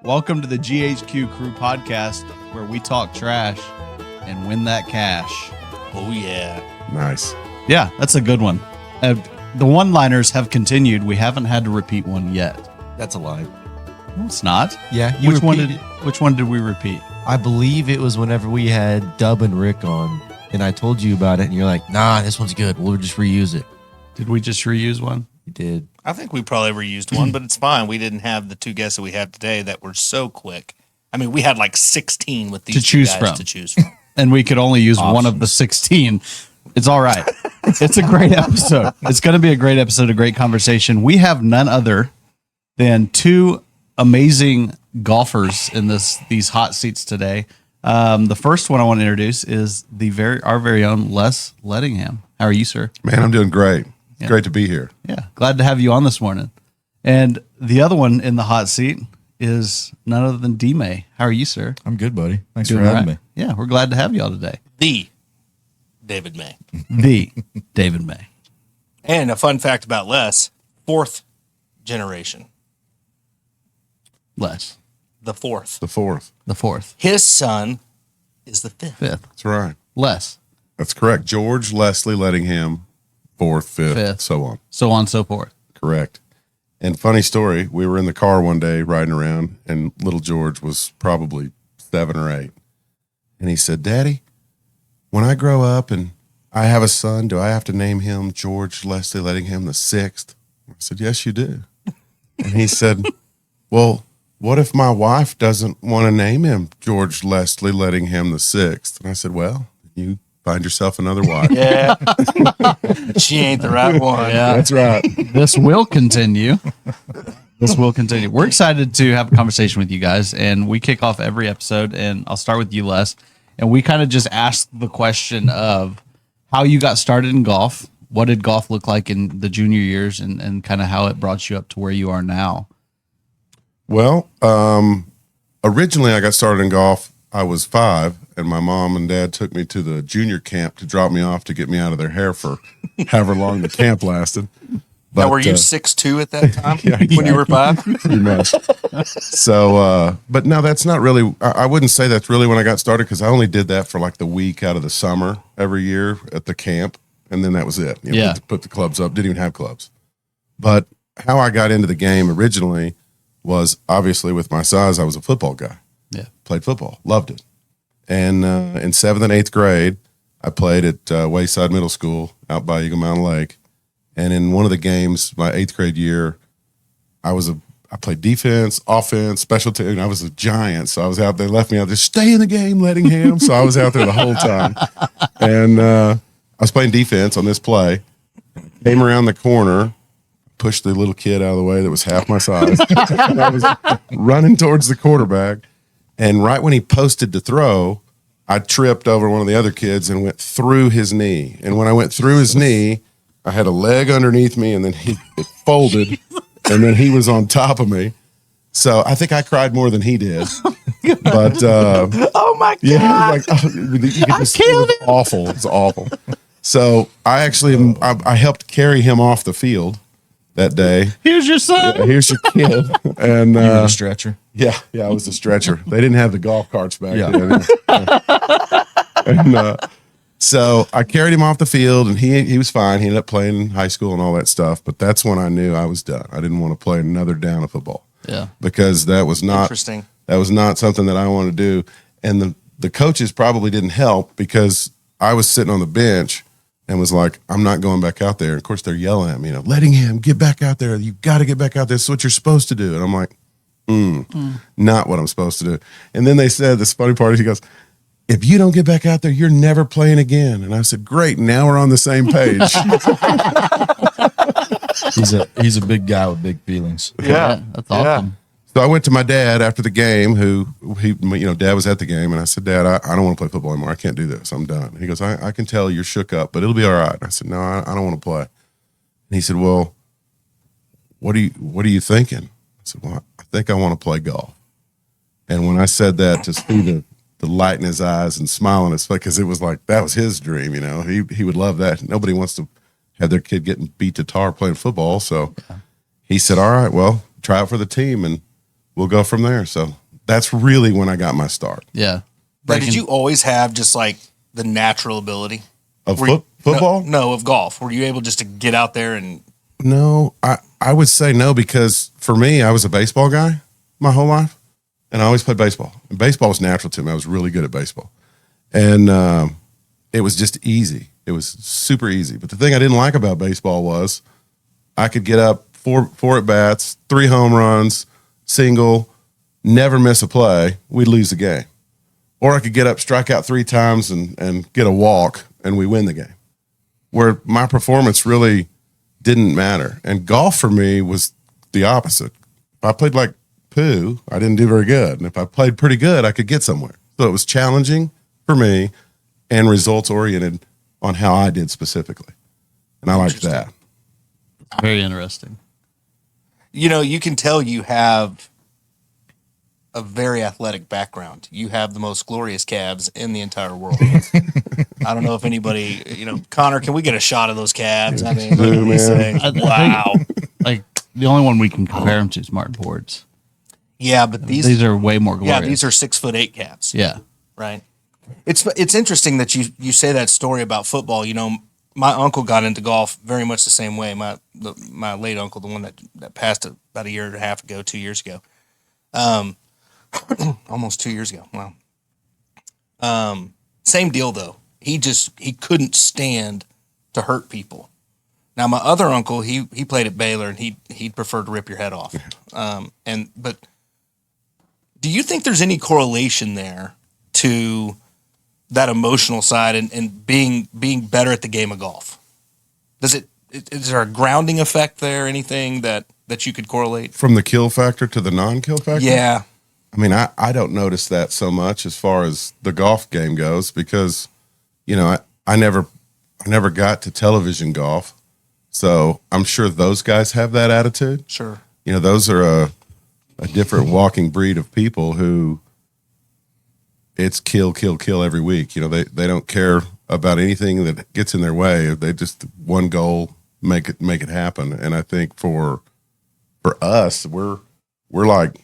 Welcome to the GHQ Crew podcast, where we talk trash and win that cash. Oh, yeah. Nice. Yeah, that's a good one. The one-liners have continued. We haven't had to repeat one yet. That's a lie. No, it's not. Yeah. Which one did we repeat? I believe it was whenever we had Dub and Rick on, and I told you about it, and you're like, nah, this one's good. We'll just reuse it. Did we just reuse one? You did. I think we probably reused one, but it's fine. We didn't have the two guests that we have today that were so quick. I mean, we had like 16 with these To choose guys from. to choose from. And we could only use one of the 16. It's all right. It's a great episode. It's going to be a great episode, a great conversation. We have none other than two amazing golfers in these hot seats today. The first one I want to introduce is our very own Les Lettingham. How are you, sir? Man, I'm doing great. Yeah. Great to be here. Yeah, glad to have you on this morning. And the other one in the hot seat is none other than D-May. How are you, sir? I'm good, buddy. Thanks Doing for having right. me. Yeah, we're glad to have you all today. The David May. The David May. And a fun fact about Les, fourth generation. Les, The fourth. The fourth. the fourth. His son is the fifth. Fifth. That's right. Les, That's correct. George Leslie Lettingham, fourth, fifth, so on. so on and so forth. Correct. And funny story, we were in the car one day riding around, and little George was probably 7 or 8. And he said, Daddy, when I grow up and I have a son, do I have to name him George Leslie Lettingham the sixth? I said, yes, you do. And he said, well, what if my wife doesn't want to name him George Leslie Lettingham the sixth? And I said, well, you find yourself another wife. Yeah. She ain't the right one. Yeah, That's right. this will continue. This will continue. We're excited to have a conversation with you guys, and we kick off every episode, and I'll start with you, Les. And we kind of just ask the question of how you got started in golf. What did golf look like in the junior years, and kind of how it brought you up to where you are now? Well, originally I got started in golf. I was 5, and my mom and dad took me to the junior camp to drop me off to get me out of their hair for however long the camp lasted. But Now, were you 6'2" at that time Yeah, when you were 5? pretty much. So, but no, that's not really, I wouldn't say that's really when I got started, because I only did that for like the week out of the summer every year at the camp. And then that was it. You know, Yeah. put the clubs up, didn't even have clubs. But how I got into the game originally was obviously with my size, I was a football guy. Yeah. Played football, loved it. And in 7th and 8th grade, I played at Wayside Middle School out by Eagle Mountain Lake. And in one of the games, my 8th grade year, I played defense, offense, special team. I was a giant, so I was out there. Left me out there. Stay in the game, Lettingham. So I was out there the whole time. And I was playing defense on this play. Came around the corner, pushed the little kid out of the way that was half my size. I was running towards the quarterback. And right when he posted to throw, I tripped over one of the other kids and went through his knee. And when I went through his knee, I had a leg underneath me, and then it folded, and then he was on top of me. So I think I cried more than he did. But Oh, my God. yeah, like it was awful. It's awful. So I actually I helped carry him off the field that day. Here's your son. Here's your kid, and You were a stretcher. yeah, I was the stretcher. They didn't have the golf carts back Yeah. then. And so I carried him off the field, and he was fine. He ended up playing in high school and all that stuff. But that's when I knew I was done. I didn't want to play another down of football. Yeah. Because that was not Interesting. That was not something that I wanted to do. And the coaches probably didn't help, because I was sitting on the bench and was like, I'm not going back out there. And of course they're yelling at me, Lettingham, get back out there. You got to get back out there. That's what you're supposed to do. And I'm like, not what I'm supposed to do. And then they said, this funny part is, he goes, if you don't get back out there, you're never playing again. And I said, great, now we're on the same page. He's a big guy with big feelings. Yeah, that's awesome. So I went to my dad after the game, Dad was at the game, and I said, Dad, I don't want to play football anymore. I can't do this. I'm done. And he goes, I can tell you're shook up, but it'll be all right. I said, no, I don't want to play. And he said, well, what are you thinking? I said, well, I think I want to play golf. And when I said that, to see the light in his eyes and smile on his face, because it was like, that was his dream, he would love that. Nobody wants to have their kid getting beat to tar playing football. So he said, all right, well, try out for the team. And we'll go from there. So that's really when I got my start Yeah. Now, did you always have just like the natural ability of Were you- football. No, of golf. Were you able just to get out there and No, I would say no, because for me, I was a baseball guy my whole life, and I always played baseball. And baseball was natural to me. I was really good at baseball, and it was just easy. It was super easy. But the thing I didn't like about baseball was I could get up four at bats, 3 home runs, single, never miss a play. We'd lose the game, or I could get up, strike out 3 times, and get a walk, and we win the game. Where my performance really didn't matter. And golf for me was the opposite. If I played like poo, I didn't do very good. And if I played pretty good, I could get somewhere. So it was challenging for me and results oriented on how I did specifically. And I liked that. Very interesting. you can tell you have a very athletic background. You have the most glorious calves in the entire world. I don't know if anybody, Connor, can we get a shot of those calves? I mean, look at these things. I think- Wow. Like the only one we can compare them to is Martin Ford's. Yeah, but These are way more glorious. yeah, these are 6'8" calves. Yeah. Right. It's interesting that you say that story about football. My uncle got into golf very much the same way. My late uncle, the one that passed about 1.5 years ago, 2 years ago, almost 2 years ago. Wow. Same deal though. He couldn't stand to hurt people. Now my other uncle, he played at Baylor, and he'd prefer to rip your head off. But do you think there's any correlation there to that emotional side and being better at the game of golf? Is there a grounding effect there? Anything that you could correlate? From the kill factor to the non-kill factor? Yeah. I mean, I don't notice that so much as far as the golf game goes, because, I never got to television golf. So I'm sure those guys have that attitude. Sure. Those are a different walking breed of people who it's kill, kill, kill every week. They don't care about anything that gets in their way. They just one goal, make it happen. And I think for us, we're like,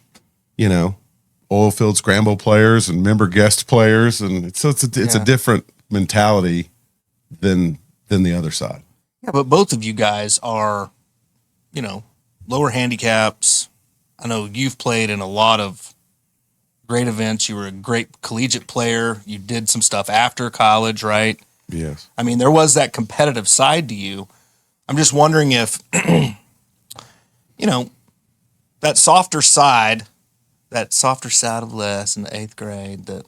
oil field scramble players and member guest players, and it's a different mentality than the other side. Yeah, but both of you guys are, lower handicaps. I know you've played in a lot of great events. You were a great collegiate player. You did some stuff after college, right? Yes. I mean, there was that competitive side to you. I'm just wondering if, that softer side of Les in the 8th grade that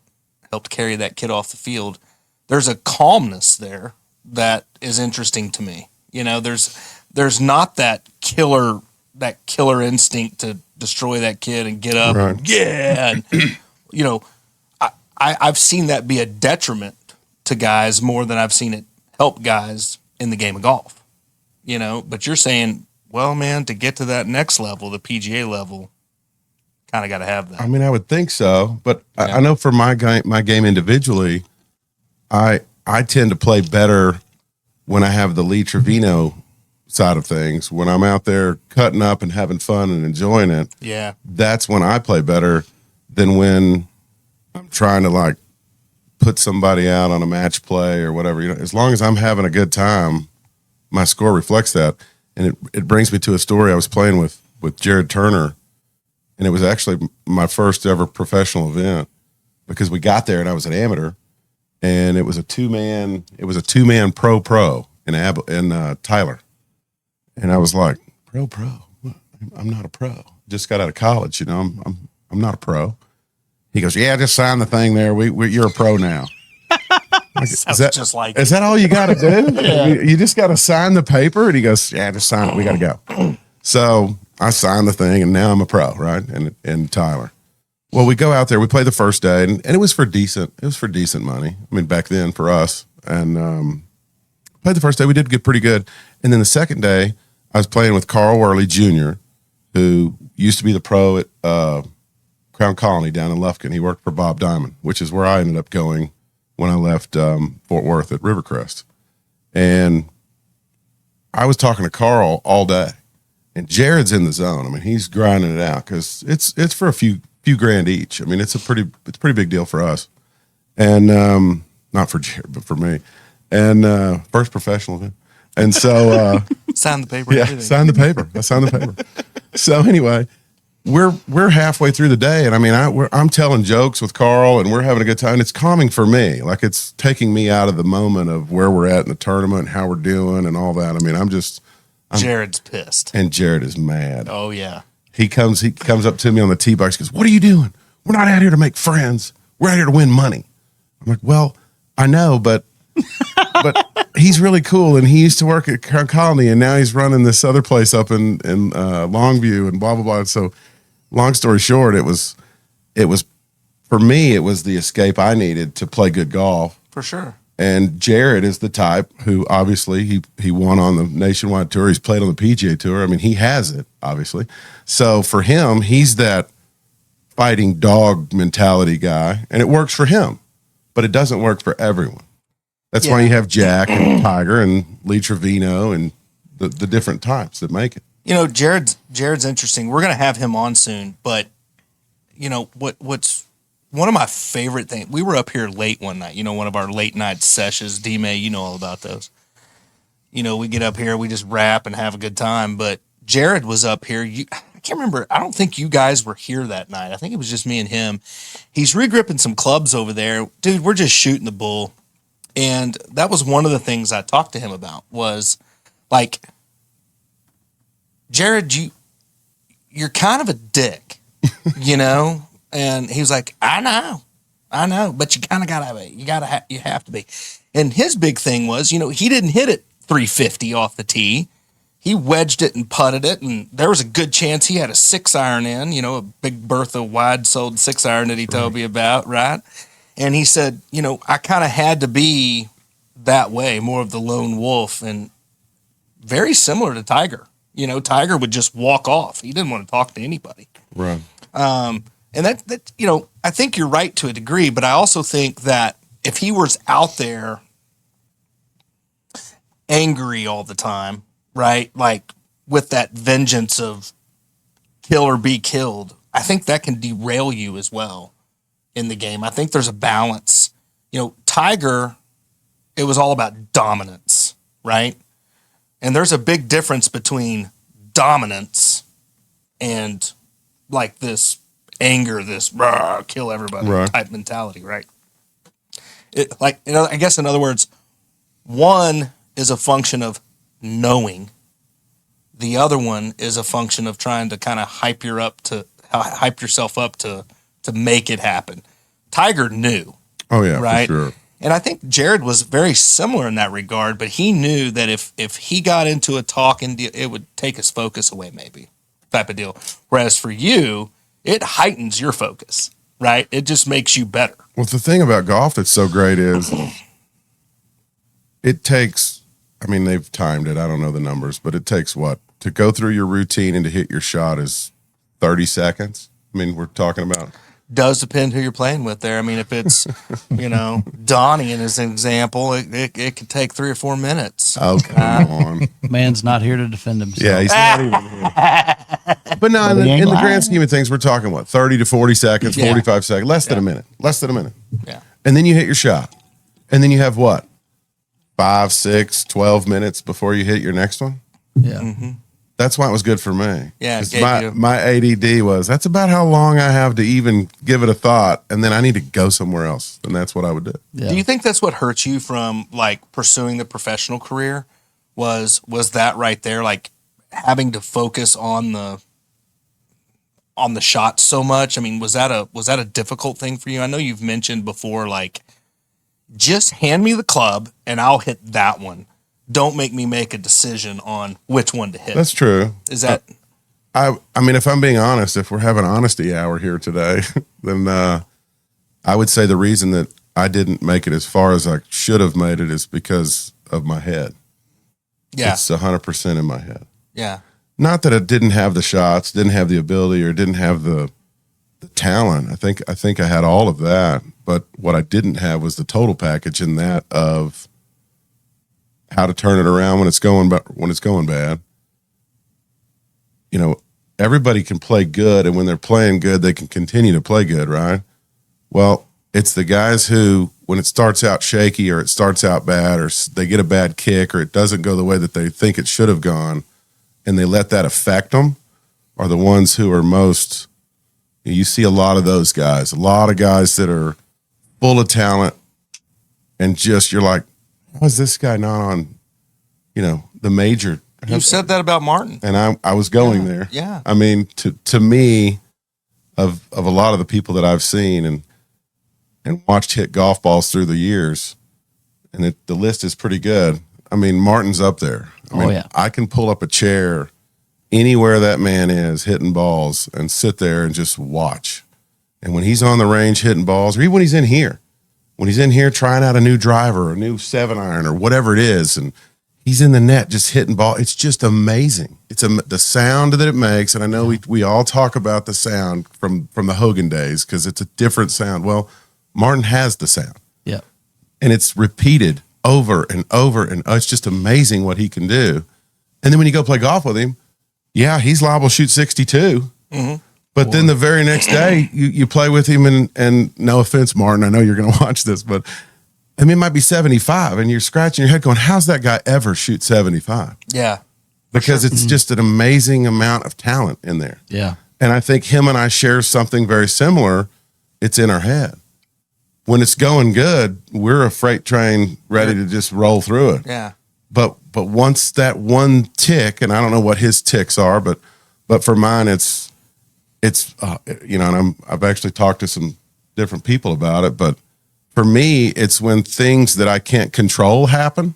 helped carry that kid off the field, there's a calmness there that is interesting to me. There's not that killer instinct to destroy that kid and get up. Right. And, yeah. And, I've seen that be a detriment to guys more than I've seen it help guys in the game of golf. But you're saying, well, man, to get to that next level, the PGA level, kind of got to have that. I mean, I would think so, but I know for my game individually, I tend to play better when I have the Lee Trevino side of things. When I'm out there cutting up and having fun and enjoying it, Yeah. that's when I play better than when I'm trying to put somebody out on a match play or whatever. As long as I'm having a good time, my score reflects that. And it brings me to a story. I was playing with Jared Turner, and it was actually my first ever professional event, because we got there and I was an amateur, and it was a two-man pro in Tyler. And I was like, pro. I'm not a pro. Just got out of college, I'm not a pro. He goes, yeah, just sign the thing there. You're a pro now. Sounds just like Is that all you got to do? You just got to sign the paper? And he goes, yeah, just sign it. We got to go. So I signed the thing, and now I'm a pro, right? And Tyler. Well, we go out there. We play the first day, and it was for decent. It was for decent money. I mean, back then for us. And played the first day. We did get pretty good. And then the second day, I was playing with Carl Worley Jr., who used to be the pro at Crown Colony down in Lufkin. He worked for Bob Diamond, which is where I ended up going when I left Fort Worth at Rivercrest. And I was talking to Carl all day. and Jared's in the zone. I mean, he's grinding it out because it's for a few grand each. I mean, it's a pretty big deal for us, and not for Jared, but for me, and first professional event. And so, Sign the paper. yeah, Everything. sign the paper. I signed the paper. So anyway, we're halfway through the day, and I mean, I'm telling jokes with Carl, and we're having a good time. It's calming for me, like it's taking me out of the moment of where we're at in the tournament, and how we're doing, and all that. I mean, Jared's pissed. and Jared is mad. Oh yeah. He comes up to me on the tee box. He goes, "What are you doing? We're not out here to make friends. We're out here to win money." I'm like, "Well, I know, but he's really cool, and he used to work at Crown Colony, and now he's running this other place up in Longview, and blah blah blah." So, long story short, it was for me, it was the escape I needed to play good golf. For sure. And Jared is the type who obviously he won on the nationwide tour. He's played on the PGA Tour. I mean, he has it, obviously. So for him, he's that fighting dog mentality guy, and it works for him, but it doesn't work for everyone. That's why you have Jack and Tiger and Lee Trevino and the different types that make it. You know, Jared's interesting. We're going to have him on soon, but you know what's one of my favorite things. We were up here late one night. You know, one of our late night sessions. D-May, you know all about those. You know, we get up here, we just rap and have a good time. But Jared was up here. I can't remember. I don't think you guys were here that night. I think it was just me and him. He's regripping some clubs over there, dude. We're just shooting the bull, and that was one of the things I talked to him about. Was like, Jared, you're kind of a dick, you know? And he was like, I know, but you kind of gotta be, you have to be. And his big thing was, you know, he didn't hit it 350 off the tee. He wedged it and putted it, and there was a good chance he had a 6-iron in, you know, a big Bertha wide-soled 6-iron that he told me about, right? And he said, you know, I kind of had to be that way, more of the lone wolf, and very similar to Tiger. You know, Tiger would just walk off. He didn't want to talk to anybody. Right. And that, you know, I think you're right to a degree, but I also think that if he was out there angry all the time, right? Like with that vengeance of kill or be killed, I think that can derail you as well in the game. I think there's a balance. You know, Tiger, it was all about dominance, right? And there's a big difference between dominance and like this anger, this kill everybody type mentality, right? Like, you know, I guess in other words, one is a function of knowing. The other one is a function of trying to kind of hype yourself up to make it happen. Tiger knew. Oh yeah, right. for sure. And I think Jared was very similar in that regard, but he knew that if he got into a talking deal, it would take his focus away, maybe, type of deal. Whereas for you, it heightens your focus, right? It just makes you better. Well, the thing about golf that's so great is it takes, I mean, they've timed it. I don't know the numbers, but it takes what? To go through your routine and to hit your shot is 30 seconds. I mean, we're talking about. Does depend who you're playing with there. I mean, if it's, you know, Donnie as an example, it could take 3 or 4 minutes. Oh, come on. Man's not here to defend himself. Yeah, he's not even here. But no, in the grand scheme of things, we're talking what, 30 to 40 seconds, 45 seconds, less than a minute. Yeah. And then you hit your shot. And then you have what? 5, 6, 12 minutes before you hit your next one? Yeah. Mm-hmm. That's why it was good for me. Yeah. My ADD was, that's about how long I have to even give it a thought. And then I need to go somewhere else. And that's what I would do. Yeah. Do you think that's what hurt you from like pursuing the professional career? Was that right there? Like having to focus on the shot so much? I mean, was that a difficult thing for you? I know you've mentioned before, like, just hand me the club and I'll hit that one. Don't make me make a decision on which one to hit. That's true. Is that? I mean, if I'm being honest, if we're having honesty hour here today, then I would say the reason that I didn't make it as far as I should have made it is because of my head. Yeah. It's 100% in my head. Yeah. Not that it didn't have the shots, didn't have the ability, or didn't have the talent. I think I had all of that, but what I didn't have was the total package in that of how to turn it around when it's going bad, everybody can play good, and when they're playing good, they can continue to play good, right? Well, it's the guys who, when it starts out shaky or it starts out bad or they get a bad kick or it doesn't go the way that they think it should have gone, and they let that affect them, are the ones who are most, you see a lot of those guys, a lot of guys that are full of talent, and just, you're like, how is this guy not on, the major? You said that about Martin. And I was going there. Yeah. I mean, to me, of a lot of the people that I've seen and watched hit golf balls through the years, and the list is pretty good. I mean, Martin's up there. I can pull up a chair anywhere that man is hitting balls and sit there and just watch. And when he's on the range hitting balls, or even when he's in here trying out a new driver, a new 7-iron or whatever it is, and he's in the net just hitting ball, it's just amazing. It's the sound that it makes, and I know we all talk about the sound from the Hogan days because it's a different sound. Well, Martin has the sound. Yeah. And it's repeated over and over, and it's just amazing what he can do. And then when you go play golf with him, yeah, he's liable to shoot 62. Mm-hmm. But then the very next day, you play with him, and no offense, Martin, I know you're going to watch this, but I mean, it might be 75, and you're scratching your head going, how's that guy ever shoot 75? Yeah. Because it's just an amazing amount of talent in there. Yeah. And I think him and I share something very similar. It's in our head. When it's going good, we're a freight train ready to just roll through it. Yeah. But once that one tick, and I don't know what his ticks are, but for mine, it's and I've actually talked to some different people about it, but for me, it's when things that I can't control happen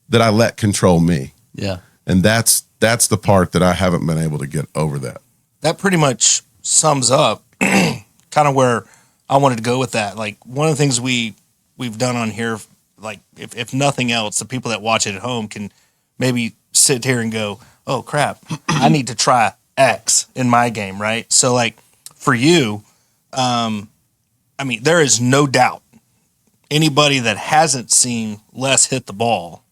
that I let control me. Yeah. And that's the part that I haven't been able to get over that. That pretty much sums up kind of where I wanted to go with that. Like, one of the things we've done on here, like, if nothing else, the people that watch it at home can maybe sit here and go, oh crap, I need to try X in my game, right? So, like, for you, there is no doubt anybody that hasn't seen Les hit the ball,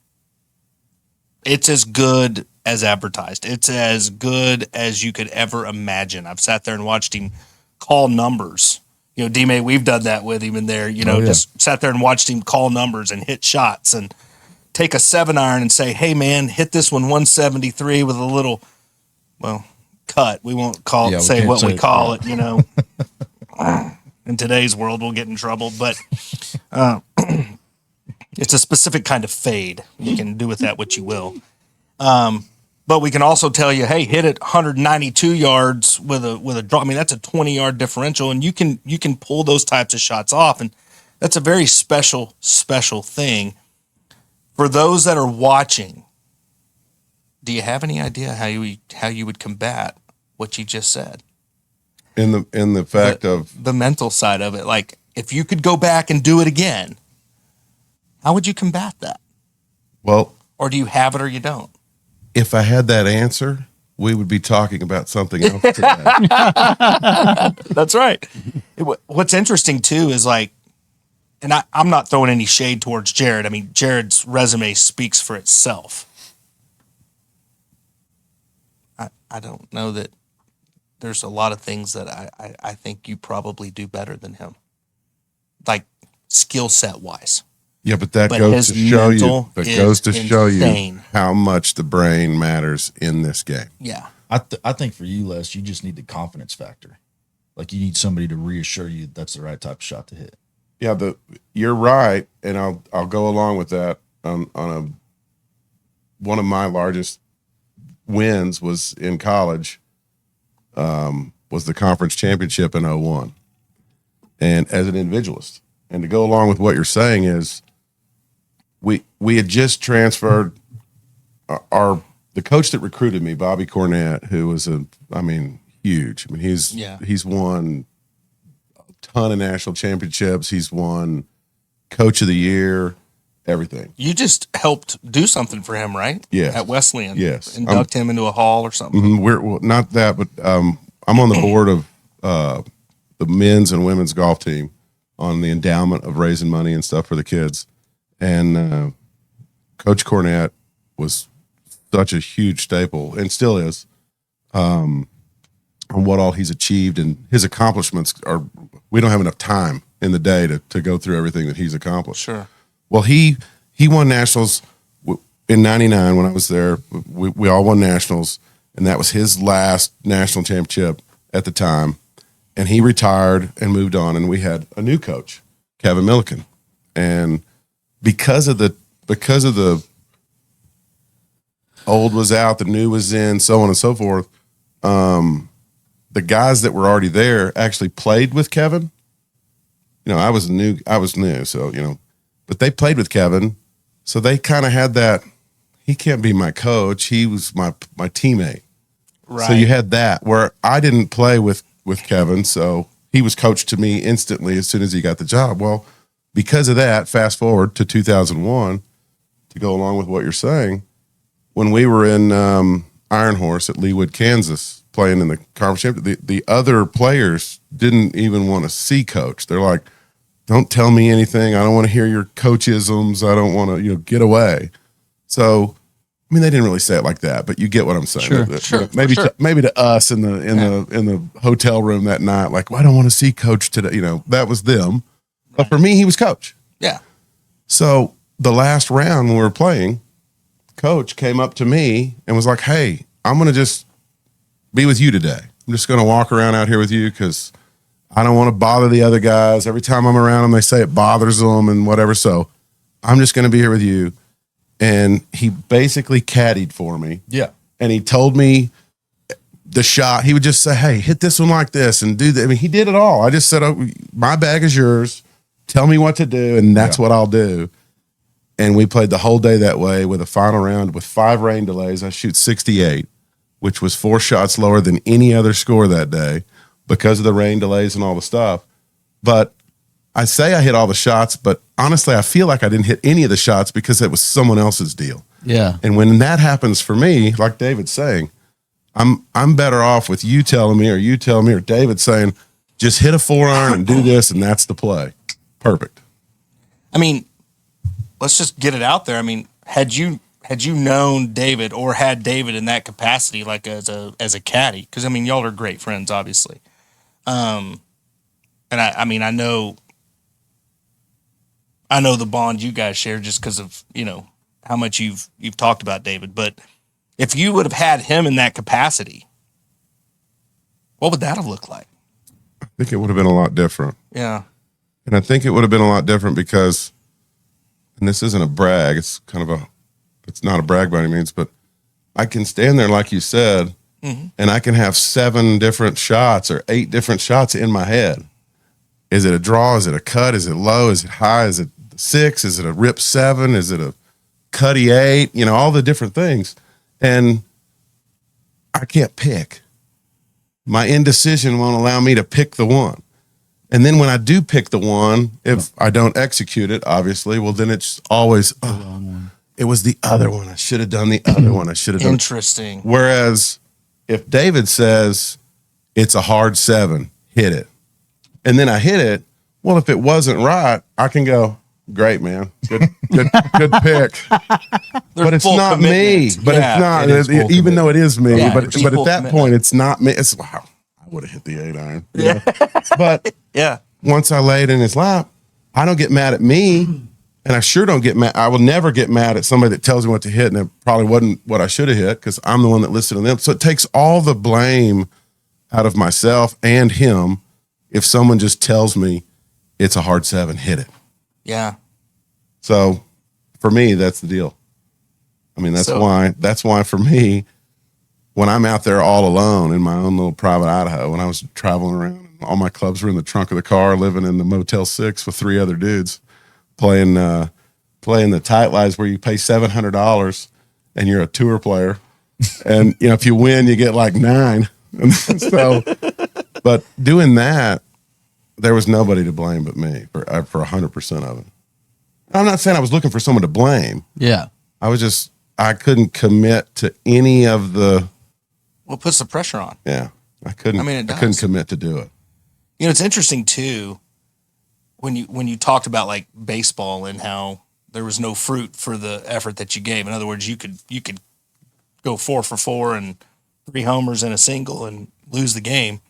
it's as good as advertised. It's as good as you could ever imagine. I've sat there and watched him call numbers. D-May, we've done that with him in there, just sat there and watched him call numbers and hit shots and take a 7-iron and say, hey, man, hit this one 173 with a little, cut. We won't say what we call it, In today's world, we'll get in trouble, but it's a specific kind of fade. You can do with that what you will. But we can also tell you, hey, hit it 192 yards with a draw. I mean, that's a 20-yard differential, and you can pull those types of shots off, and that's a very special thing. For those that are watching, do you have any idea how you would combat what you just said? In the fact of the mental side of it, like, if you could go back and do it again, how would you combat that? Well, or do you have it or you don't? If I had that answer, we would be talking about something else today. That's right. What's interesting too is, like, and I'm not throwing any shade towards Jared. I mean, Jared's resume speaks for itself. I don't know that there's a lot of things that I think you probably do better than him, like skill set wise. Yeah, but that goes to show you how much the brain matters in this game. Yeah. I think for you, Les, you just need the confidence factor. Like, you need somebody to reassure you that's the right type of shot to hit. Yeah, you're right, and I'll go along with that. One of my largest wins was in college, was the conference championship in 01. And as an individualist, and to go along with what you're saying is, we had just transferred the coach that recruited me, Bobby Cornett, who was huge. I mean, he's won a ton of national championships. He's won coach of the year, everything. You just helped do something for him, right? Yes. At Wesleyan. Yes. Induct him into a hall or something. Mm-hmm. Not that, but I'm on the board of the men's and women's golf team on the endowment of raising money and stuff for the kids. And Coach Cornett was such a huge staple, and still is, on what all he's achieved, and his accomplishments are, we don't have enough time in the day to go through everything that he's accomplished. Sure. Well, he won nationals in '99 when I was there. We all won nationals, and that was his last national championship at the time. And he retired and moved on, and we had a new coach, Kevin Milliken. And because of the old was out, the new was in, so on and so forth, the guys that were already there actually played with Kevin. You know, I was new, so, you know, but they played with Kevin. So they kind of had that, he can't be my coach. He was my teammate. Right. So you had that where I didn't play with Kevin. So he was coached to me instantly as soon as he got the job. Well, because of that, fast forward to 2001, to go along with what you're saying, when we were in Iron Horse at Leawood, Kansas, playing in the conference championship, the other players didn't even want to see coach. They're like, don't tell me anything. I don't want to hear your coachisms. I don't want to, you know, get away. So, I mean, they didn't really say it like that, but you get what I'm saying. Sure. Maybe to us in the hotel room that night, like, well, I don't want to see coach today. You know, that was them. But for me, he was coach. Yeah. So the last round when we were playing, coach came up to me and was like, hey, I'm going to just be with you today. I'm just going to walk around out here with you because I don't want to bother the other guys. Every time I'm around them, they say it bothers them and whatever. So I'm just going to be here with you. And he basically caddied for me. Yeah. And he told me the shot. He would just say, hey, hit this one like this and do that. I mean, he did it all. I just said, oh, my bag is yours. Tell me what to do, and that's what I'll do. And we played the whole day that way with a final round with 5 rain delays. I shoot 68, which was 4 shots lower than any other score that day because of the rain delays and all the stuff. But I say I hit all the shots, but honestly, I feel like I didn't hit any of the shots because it was someone else's deal. Yeah. And when that happens for me, like David's saying, I'm better off with you telling me or David saying, just hit a 4-iron and do this, and that's the play. Perfect. I mean, let's just get it out there. I mean, had you known David or had David in that capacity, like as a caddy, because I mean, y'all are great friends, obviously. And I mean, I know the bond you guys share just because of, you know, how much you've talked about David. But if you would have had him in that capacity, what would that have looked like? I think it would have been a lot different. Yeah. And I think it would have been a lot different because, and this isn't a brag, it's not a brag by any means, but I can stand there, like you said, and I can have 7 different shots or 8 different shots in my head. Is it a draw? Is it a cut? Is it low? Is it high? Is it 6? Is it a rip 7? Is it a cutty 8? You know, all the different things. And I can't pick. My indecision won't allow me to pick the one. And then when I do pick the one, if I don't execute it, obviously, well, then it's always, it was the other one. I should have done the other one. I should have done. Interesting. Whereas if David says it's a hard 7, hit it. And then I hit it. Well, if it wasn't right, I can go, great, man. Good pick. But it's not me. But it's not, even though it is me. Yeah, but at that point, it's not me. It's, wow, I would have hit the 8-iron. Yeah. But Yeah. once I lay it in his lap, I don't get mad at me. And I sure don't get mad. I will never get mad at somebody that tells me what to hit, and it probably wasn't what I should have hit because I'm the one that listened to them. So it takes all the blame out of myself and him if someone just tells me it's a hard 7, hit it. Yeah. So for me, that's the deal. I mean, that's why for me, when I'm out there all alone in my own little private Idaho, when I was traveling around, all my clubs were in the trunk of the car, living in the Motel 6 with 3 other dudes, playing the tight lives where you pay $700 and you're a tour player, and you know if you win you get like 9. And so, but doing that, there was nobody to blame but me for 100% of it. I'm not saying I was looking for someone to blame. Yeah. I couldn't commit to any of the. What puts the pressure on? Yeah, I couldn't. I mean, it does. I couldn't commit to do it. You know, it's interesting too when you talked about like baseball and how there was no fruit for the effort that you gave. In other words, you could go 4 for 4 and 3 homers and a single and lose the game.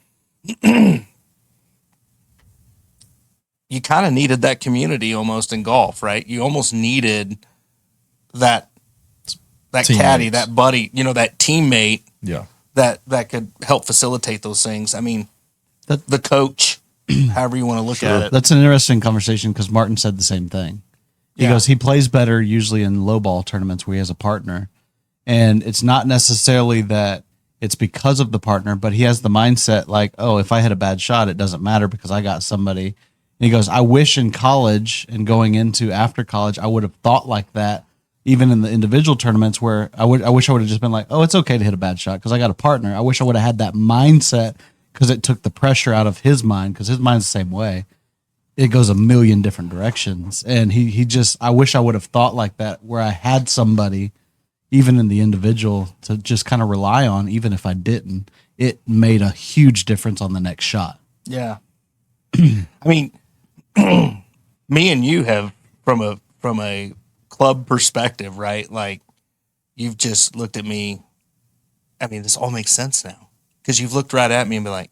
You kind of needed that community almost in golf, right? You almost needed that caddy, that buddy, that teammate, Yeah. that could help facilitate those things. I mean, the coach, however you want to look at it. That's an interesting conversation because Martin said the same thing. He goes, he plays better usually in low ball tournaments where he has a partner. And it's not necessarily that it's because of the partner, but he has the mindset like, oh, if I hit a bad shot, it doesn't matter because I got somebody. And he goes, I wish in college and going into after college, I would have thought like that, even in the individual tournaments where I wish I would have just been like, oh, it's okay to hit a bad shot because I got a partner. I wish I would have had that mindset because it took the pressure out of his mind because his mind's the same way. It goes a million different directions. And he just, I wish I would have thought like that where I had somebody, even in the individual, to just kind of rely on, even if I didn't. It made a huge difference on the next shot. Yeah. I mean, me and you have from a club perspective, right? Like you've just looked at me. I mean, this all makes sense now because you've looked right at me and be like,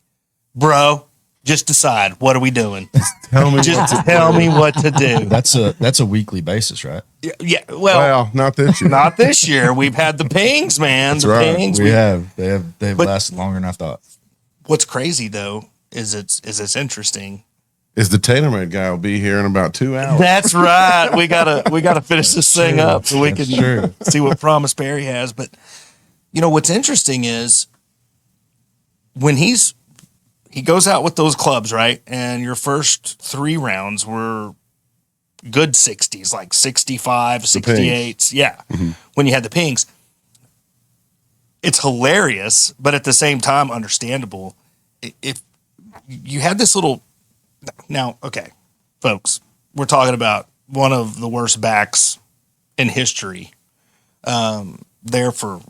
bro, just decide. What are we doing? Tell me. Just tell me what to do. That's a weekly basis, right? Yeah. Well, Not this year. not this year. We've had the pings, man. That's the right. pings. They've But- lasted longer than I thought. What's crazy though is it's interesting. Is the TaylorMade guy will be here in about 2 hours. That's right. We gotta finish this thing up so we can see what promise Perry has. But what's interesting is when he goes out with those clubs, right? And your first 3 rounds were good 60s, like 65, 68s. Yeah. Mm-hmm. When you had the pings. It's hilarious, but at the same time, understandable. If you had this little, now, okay, folks, we're talking about one of the worst backs in history. There for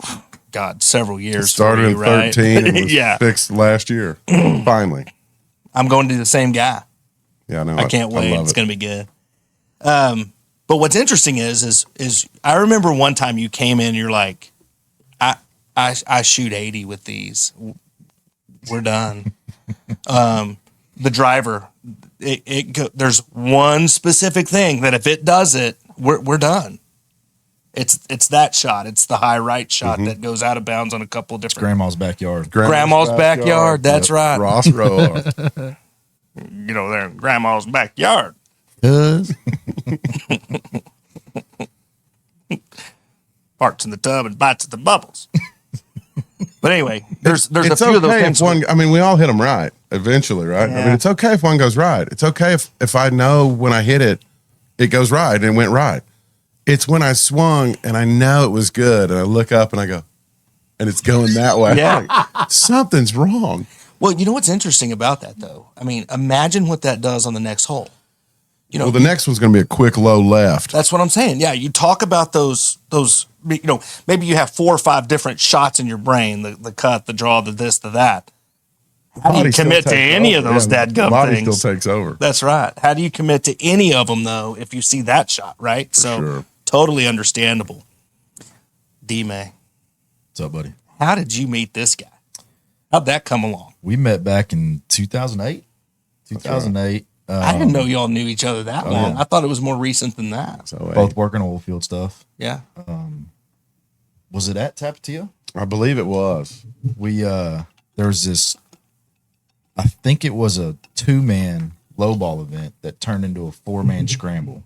several years. It started in 13 and was yeah. fixed last year. Finally. I'm going to do the same guy. Yeah, I know. I can't wait. love It's it. going to be good. But what's interesting is I remember one time you came in, you're like, I shoot 80 with these. We're done. The driver, there's one specific thing that if it does it, we're done. It's that shot. It's the high right shot that goes out of bounds on a couple of different. Grandma's backyard. Grandma's backyard. That's right. Ross Rower. They're in Grandma's backyard. Parts in the tub and bites at the bubbles. But anyway, there's a few of those things. We all hit them right eventually, right? Yeah. I mean, it's okay if one goes right. It's okay if I know when I hit it, it goes right and it went right. It's when I swung and I know it was good and I look up and I go, and it's going that way. Yeah. Like, something's wrong. Well, you know what's interesting about that, though? I mean, imagine what that does on the next hole. Well, the next one's going to be a quick low left. That's what I'm saying. Yeah, you talk about those. Maybe you have 4 or 5 different shots in your brain: the cut, the draw, the this, the that. How do you Body still commit to takes any over. of those dadgum Body things? still takes over. That's right. How do you commit to any of them though if you see that shot? Right. Sure. Totally understandable. D-May, What's up, buddy? how did you meet this guy? How'd that come along? We met back in 2008. 2008. I didn't know y'all knew each other that long. yeah. I thought it was more recent than that. So Both working oil field stuff. Yeah. Was it at Tapatio? I believe it was. We there was this, I think it was a 2-man low ball event that turned into a 4-man scramble.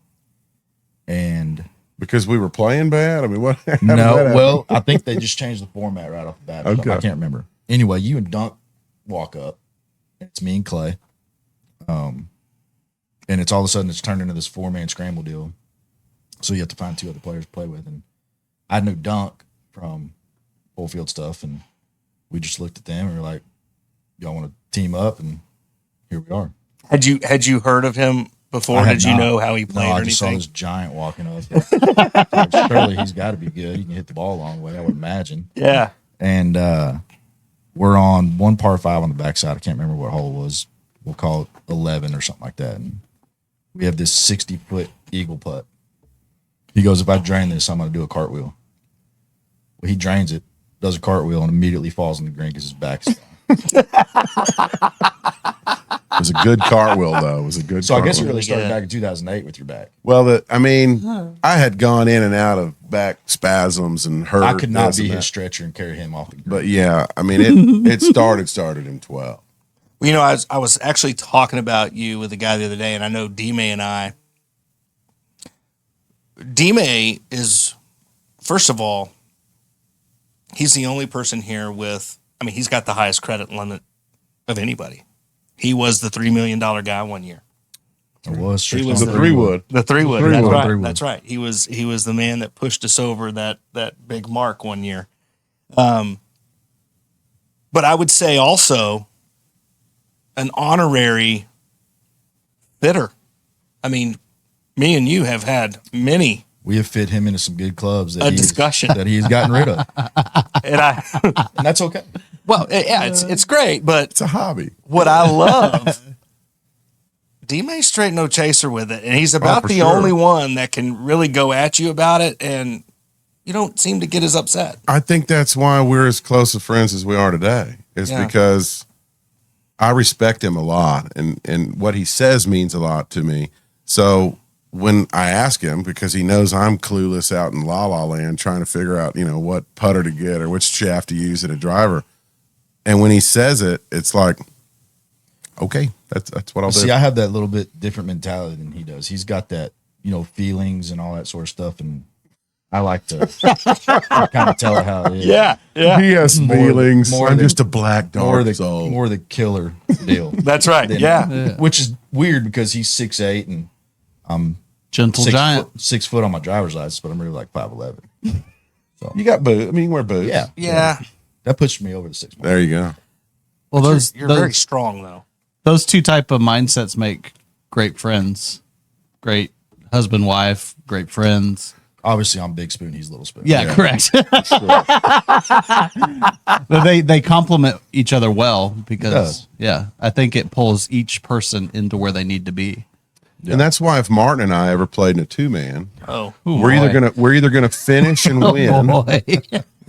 And Because we were playing bad? I mean, what? how did no, that happen? well, I think they just changed the format right off the bat. Okay. I can't remember. Anyway, you and Dunk walk up. It's me and Clay. And it's all of a sudden it's turned into this 4-man scramble deal. So you have to find 2 other players to play with. And I knew Dunk from oil field stuff, and we just looked at them and we were like, y'all want to team up? And here we are. Had you heard of him before? I had Did you not. know how he played No, or I just saw anything? this giant walking up. Like, surely he's got to be good. He can hit the ball a long way, I would imagine. Yeah. And we're on one par 5 on the backside. I can't remember what hole it was. We'll call it 11 or something like that. And we have this 60-foot eagle putt. He goes, if I drain this, I'm going to do a cartwheel. Well, he drains it, does a cartwheel and immediately falls on the green because his back is It was a good cartwheel, though. It was a good So I guess it cartwheel. really started Yeah. back in 2008 with your back. Well, I had gone in and out of back spasms and hurt. I could not this be and his that. stretcher and carry him off the green. But yeah, I mean, it started in 12. Well, you know, I was actually talking about you with a guy the other day, and I know D-May and I. D-May is, first of all, he's the only person here with, I mean, he's got the highest credit limit of anybody. He was the $3 million guy one year. It was He was The 3-wood. The three-wood. The That's three-wood. right. Three-wood. That's right. He was the man that pushed us over that big mark one year. But I would say also an honorary fitter. I mean, me and you have had many We have fit him into some good clubs that a discussion, that he's gotten rid of, and and that's okay. well, yeah, it's great. But It's a hobby. what I love, D-May straight no chaser with it, and he's about for the sure. only one that can really go at you about it, and you don't seem to get as upset. I think that's why we're as close of friends as we are today. Is Yeah. because I respect him a lot, and what he says means a lot to me. So when I ask him, because he knows I'm clueless out in La La Land trying to figure out, what putter to get or which shaft to use at a driver, and when he says it, it's like, okay, that's what I'll do. See, I have that little bit different mentality than he does. He's got that, feelings and all that sort of stuff, and I like to kind of tell it how it is. Yeah. He has More- feelings. more I'm than- just a black more dog the soul. more the killer deal. That's right. than- Yeah. which is weird because he's 6'8" and I'm Gentle 6 giant. foot, 6 foot on my driver's license, but I'm really like 5'11". You got boots. I mean, you wear boots. Yeah, Yeah. that pushed me over the 6 months. There you go. Well, those You're very those, strong though. those two type of mindsets make great friends, great husband, wife, great friends. Obviously, I'm Big Spoon. He's Little Spoon. Yeah, correct. But they complement each other well because does. yeah, I think it pulls each person into where they need to be. And that's why if Martin and I ever played in a 2-man, Oh. we're either gonna finish and win, Boy.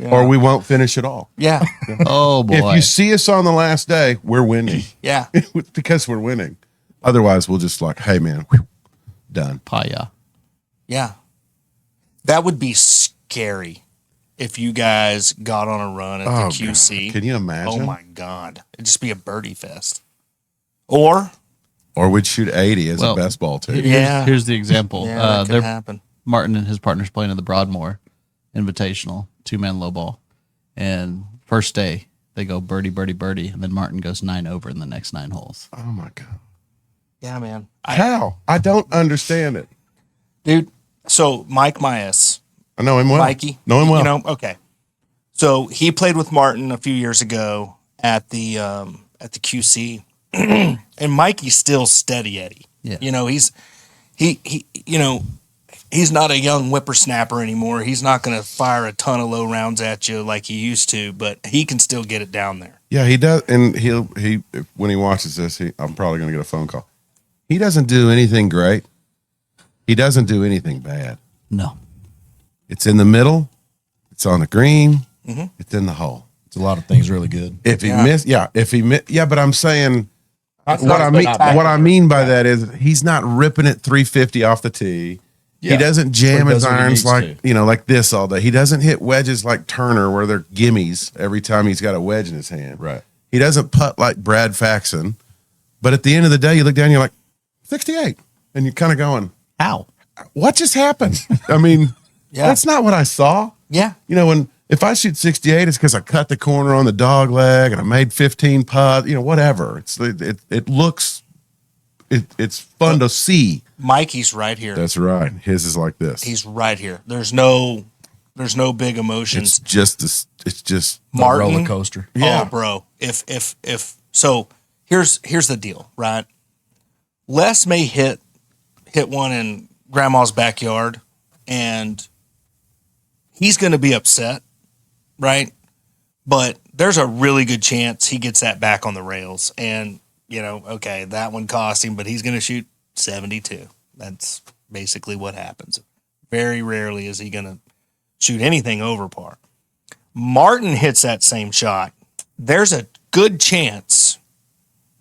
or we won't finish at all. Yeah. Oh boy. If you see us on the last day, we're winning Yeah. because we're winning. Otherwise, we'll just like, hey man, whew, done. Paya. Yeah. That would be scary if you guys got on a run at Oh, the QC. God. Can you imagine? Oh my God. It'd just be a birdie fest. Or Or we'd shoot 80 as Well, a best ball team. Yeah. Here's the example. yeah, that could They're happen. Martin and his partners playing in the Broadmoor Invitational, 2-man low ball. And first day, they go birdie, birdie, birdie. And then Martin goes 9 over in the next 9 holes. Oh my God. Yeah, man. How? I don't understand it. Dude, so Mike Myers, I know him well. Mikey. Know him well. You know, okay. So he played with Martin a few years ago at the QC. And Mikey's still steady Eddie. Yeah. You know, he's not a young whippersnapper anymore. He's not going to fire a ton of low rounds at you like he used to, but he can still get it down there. Yeah, he does. And when he watches this, I'm probably going to get a phone call. He doesn't do anything great. He doesn't do anything bad. No. It's in the middle. It's on the green. Mm-hmm. It's in the hole. It's a lot of things really good. If he but I'm saying not what I spectacular. mean by that is he's not ripping it 350 off the tee. He Yeah. doesn't jam But he his does what he irons needs like like this all day. He doesn't hit wedges like Turner where they're gimmies every time he's got a wedge in his hand. Right. He doesn't putt like Brad Faxon. But at the end of the day, you look down, you're like 68, and you're kind of going, How? "What just happened?" I mean, Yeah. that's not what I saw. Yeah. If I shoot 68, it's because I cut the corner on the dog leg and I made 15 putts, whatever. It looks, it's fun to see. Mikey's right here. That's right. His is like this. He's right here. There's no big emotions. It's just The Martin, roller coaster. Yeah. Oh, bro. If so, here's the deal, right? Les may hit one in grandma's backyard, and he's going to be upset, right? But there's a really good chance he gets that back on the rails, and okay, that one cost him, but he's going to shoot 72. That's basically what happens. Very rarely is he going to shoot anything over par. Martin hits that same shot, there's a good chance.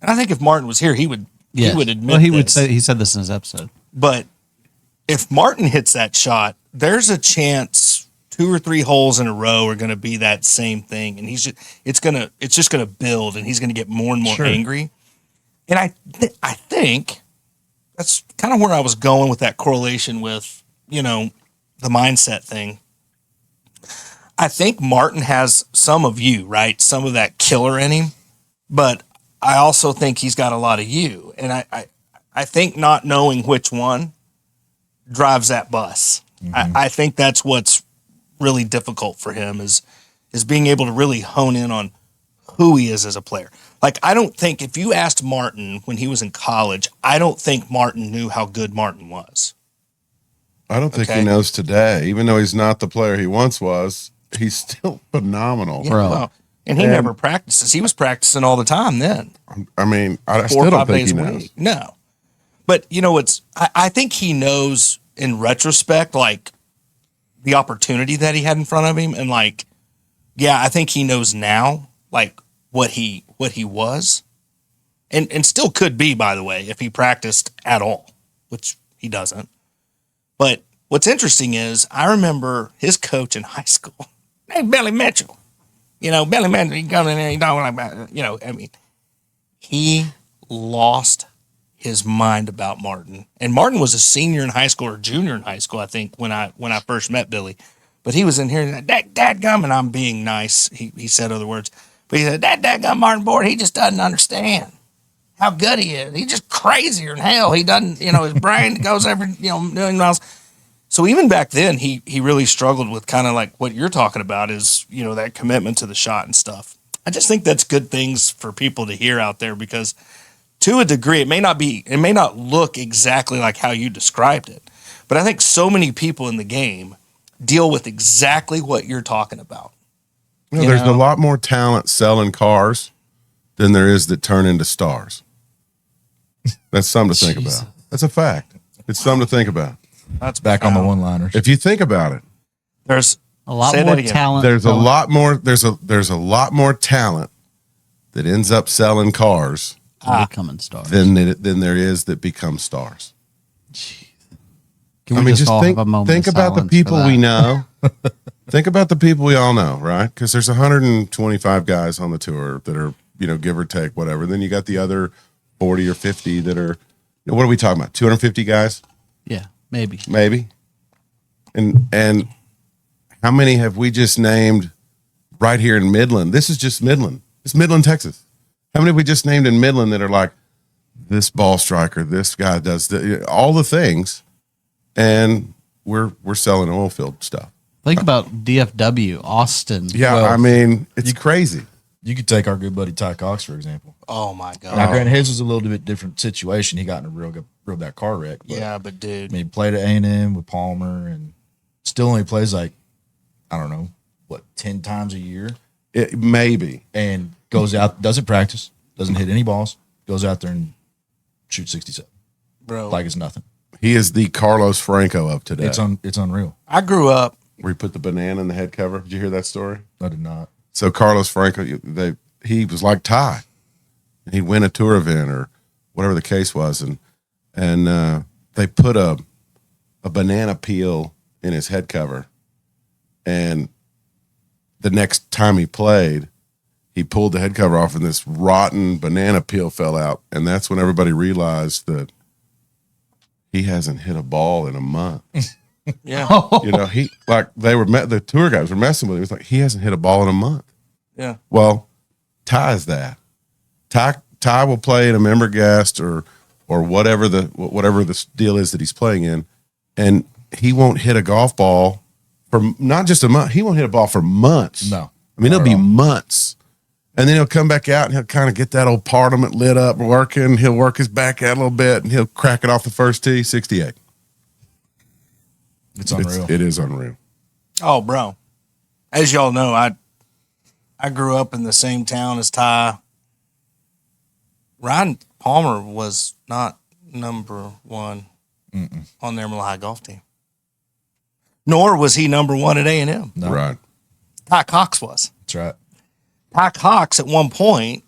And I think if Martin was here, he would admit. Well, he would this. say he said this in his episode. But if Martin hits that shot, there's a chance 2 or 3 holes in a row are going to be that same thing, and it's just going to build, and he's going to get more and more angry. And I think that's kind of where I was going with that correlation with, you know, the mindset thing. I think Martin has some of you, right? Some of that killer in him, but I also think he's got a lot of you. And I think not knowing which one drives that bus. Mm-hmm. I think that's what's really difficult for him is being able to really hone in on who he is as a player. Like, I don't think if you asked Martin when he was in college, I don't think Martin knew how good Martin was. I don't think he knows today, even though he's not the player he once was. He's still phenomenal, bro. Well, and he never practices. He was practicing all the time then. I mean, I 4 still or 5 don't think days he a knows. week. No, but you know, I think he knows in retrospect, like the opportunity that he had in front of him, and like, yeah, I think he knows now, like what he was, and still could be, by the way, if he practiced at all, which he doesn't. But what's interesting is I remember his coach in high school. Hey, Billy Mitchell. You know, Billy Mitchell, he comes in there, he talking about, you know, I mean, he lost his mind about Martin. And Martin was a senior in high school or junior in high school, I think, when I first met Billy. But he was in here, and dadgum, and I'm being nice. He said other words. But he said, dadgum Martin Board, he just doesn't understand how good he is. He's just crazier than hell. He doesn't, you know, his brain goes every, you know, million miles. So even back then, he really struggled with kind of like what you're talking about is, you know, that commitment to the shot and stuff. I just think that's good things for people to hear out there because to a degree, it may not look exactly like how you described it, but I think so many people in the game deal with exactly what you're talking about. You know, there's a lot more talent selling cars than there is that turn into stars. That's something to think about. That's a fact. It's something to think about. That's Back on the one-liners. If you think about it, there's a lot more talent. There's a lot more talent that ends up selling cars becoming stars than there is that become stars. Can we just think about the people we know. Think about the people we all know, right? Because there's 125 guys on the tour that are, you know, give or take, whatever. Then you got the other 40 or 50 that are, you know, what are we talking about? 250 guys? Yeah, maybe. And how many have we just named right here in Midland? This is just Midland. It's Midland, Texas. How many have we just named in Midland that are like this ball striker, this guy does all the things, and we're selling oil field stuff. Think about DFW, Austin. Yeah, well, I mean, it's crazy. You could take our good buddy Ty Cox, for example. Oh, my God. Now, granted, his was a little bit different situation. He got in a real bad car wreck. But dude. I mean, he played at A&M with Palmer and still only plays like, I don't know, 10 times a year? Maybe. And goes out, doesn't practice, doesn't hit any balls, goes out there and shoots 67. Bro. Like it's nothing. He is the Carlos Franco of today. It's unreal. I grew up. Where he put the banana in the head cover. Did you hear that story? I did not. So Carlos Franco, he was like Ty. He'd win a tour event or whatever the case was, and they put a banana peel in his head cover. And the next time he played, he pulled the head cover off, and this rotten banana peel fell out. And that's when everybody realized that he hasn't hit a ball in a month. Yeah. You know, the tour guys were messing with him. It's like, he hasn't hit a ball in a month. Yeah. Well, Ty's that. Ty will play in a member guest or whatever the deal is that he's playing in, and he won't hit a golf ball for not just a month. He won't hit a ball for months. No. I mean, it'll be months. And then he'll come back out and he'll kind of get that old Parliament lit up working. He'll work his back out a little bit and he'll crack it off the first tee, 68. It's unreal. It is unreal. Oh, bro. As y'all know, I grew up in the same town as Ty. Ryan Palmer was not number one on their Mile High golf team. Nor was he number one at A&M. No. Right. Ty Cox was. That's right. Ty Cox at one point,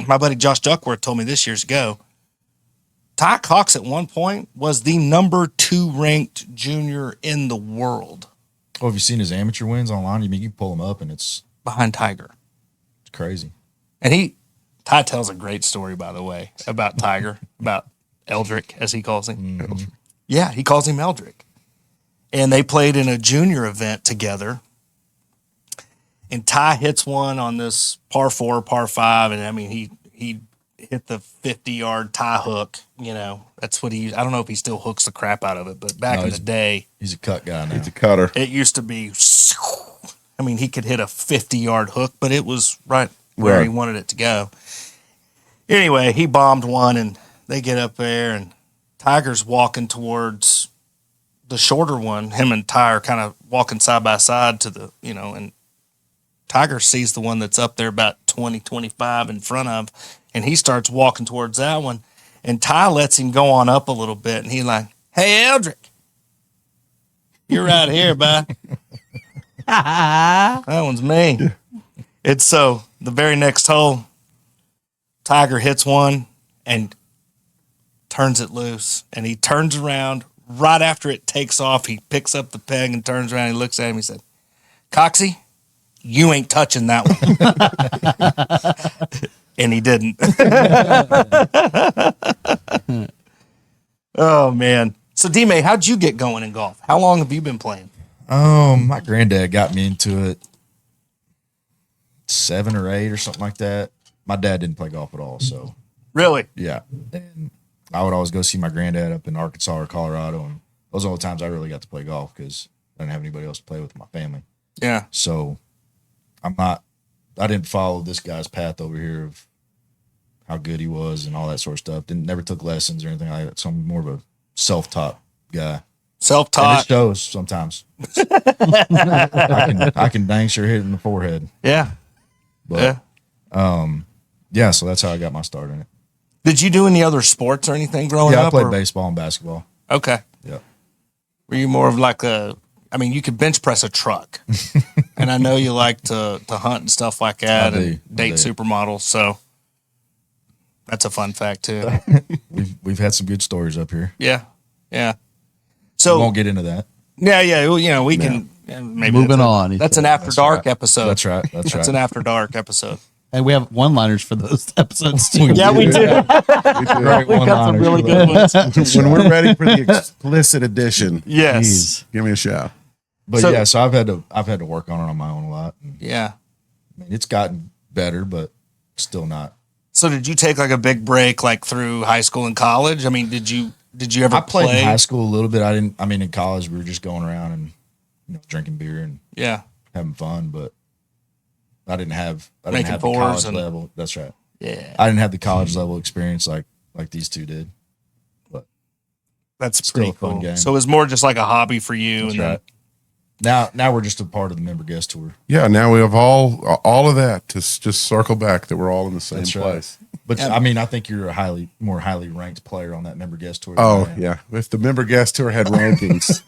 my buddy Josh Duckworth told me this years ago, Ty Cox at one point was the number 2 ranked junior in the world Oh, have you seen his amateur wins online? You can pull them up, and it's behind Tiger. crazy. And Ty tells a great story, by the way, about Tiger, about Eldrick, as he calls him. Mm-hmm. Yeah, he calls him Eldrick. And they played in a junior event together. And Ty hits one on this par 4, par 5. And I mean, he hit the 50-yard tie hook. You know, that's what I don't know if he still hooks the crap out of it, but back in the day, He's a cut guy now. He's a cutter. it used to be, I mean, he could hit a 50-yard hook, but it was right where he wanted it to go. Anyway, he bombed one, and they get up there, and Tiger's walking towards the shorter one. Him and Ty are kind of walking side by side to the, and Tiger sees the one that's up there about 20, 25 in front of, and he starts walking towards that one, and Ty lets him go on up a little bit, and he's like, "Hey, Eldrick, you're right here, bud." That one's me. It's so the very next hole, Tiger hits one and turns it loose, and he turns around right after it takes off. He picks up the peg and turns around. And he looks at him. He said, "Coxie, you ain't touching that one." And he didn't. Oh man. So D-May, how'd you get going in golf? How long have you been playing? My granddad got me into it 7 or 8 or something like that. My dad didn't play golf at all, so Really? yeah. And I would always go see my granddad up in Arkansas or Colorado, and those are all the times I really got to play golf because I didn't have anybody else to play with in my family. Yeah. So I didn't follow this guy's path over here of how good he was and all that sort of stuff. Never took lessons or anything like that. So I'm more of a self-taught guy. And Self-taught. it shows sometimes. I can dang sure hit it in the forehead. Yeah. But Yeah. yeah, so that's how I got my start in it. Did you do any other sports or anything growing Yeah, up? I played or- baseball and basketball. Okay. Yeah. Were you more of like you could bench press a truck, and I know you like to hunt and stuff like that, I do. and date I do. supermodels. So that's a fun fact too. We've had some good stories up here. Yeah, yeah. We So won't get into that. yeah. Well, we can maybe Moving that's on. That's an after dark episode. That's right. That's That's right. an after dark episode. And we have one-liners for those episodes too. Yeah, we do. Great We got some really good ones. When we're ready for the explicit edition, Yes. give me a shout. But So- yeah, so I've had to work on it on my own a lot. And, Yeah. I mean, it's gotten better, but still not. So did you take like a big break like through high school and college? I mean, did you ever I played play? in high school a little bit. In college we were just going around and drinking beer and Yeah. having fun, but I didn't have Making the fours college and- level. That's right. Yeah. I didn't have the college level experience like these two did. That's Still pretty a fun cool. game. So it was more just like a hobby for you. That's and right. Now we're just a part of the member guest tour. Yeah, now we have all of that to just circle back that we're all in the same That's right. place. But Yeah. I think you're a more highly ranked player on that member guest tour. than Oh I am. yeah, if the member guest tour had rankings,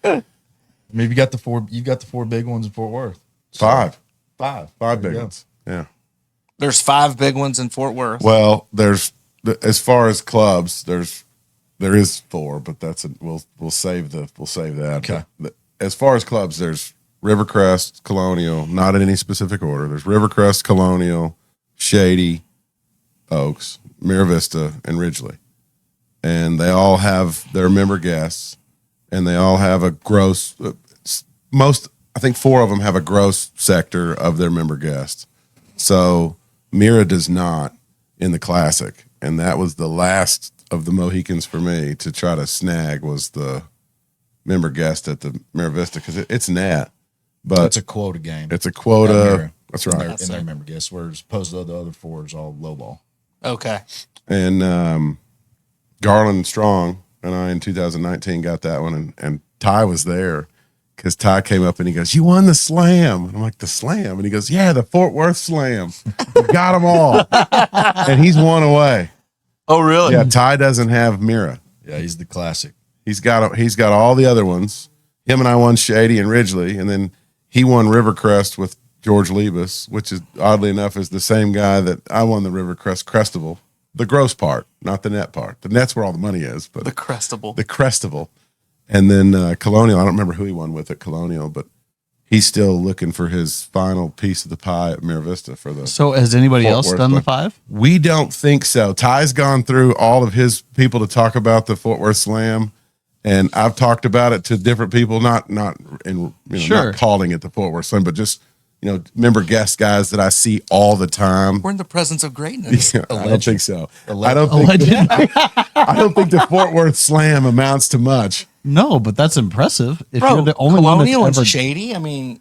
I mean, you got the four big ones in Fort Worth. So, five Five big There you go. ones. Yeah. There's 5 big ones in Fort Worth. Well, as far as clubs, there is 4, but we'll save that. Okay. But as far as clubs, there's Rivercrest, Colonial, not in any specific order. There's Rivercrest, Colonial, Shady, Oaks, Mira Vista, and Ridgely, and they all have their member guests, and they all have a gross. I think 4 of them have a gross sector of their member guests. So Mira does not in the Classic, and that was the last of the Mohicans for me to try to snag was the member guest at the Mira Vista because it's net, but It's a quota game. it's a quota. Mira. That's in right. their member guests, whereas opposed to the other 4 is all low ball. Okay. And Garland Strong and I in 2019 got that one, and Ty was there because Ty came up and he goes, "You won the Slam." And I'm like, "The Slam?" And he goes, "Yeah, the Fort Worth Slam. We got them all." And he's one away. Oh, really? Yeah, Ty doesn't have Mira. Yeah, he's the classic. He's got all the other ones. Him and I won Shady and Ridgely, and then he won Rivercrest with George Liebus, which is oddly enough is the same guy that I won the Rivercrest Crestival. The gross part, not the net part. The net's where all the money is, but The Crestival. the Crestival. And then Colonial, I don't remember who he won with at Colonial, but he's still looking for his final piece of the pie at Mira Vista for the. So has anybody Fort else Worth done the one. 5? We don't think so. Ty's gone through all of his people to talk about the Fort Worth Slam, and I've talked about it to different people, not Sure. not calling it the Fort Worth Slam, but just member guest guys that I see all the time. We're in the presence of greatness. I don't think so. I Alleged. I don't think the Fort Worth Slam amounts to much. No, but that's impressive. If Bro, you're the only Colonial one and that's ever Shady. I mean,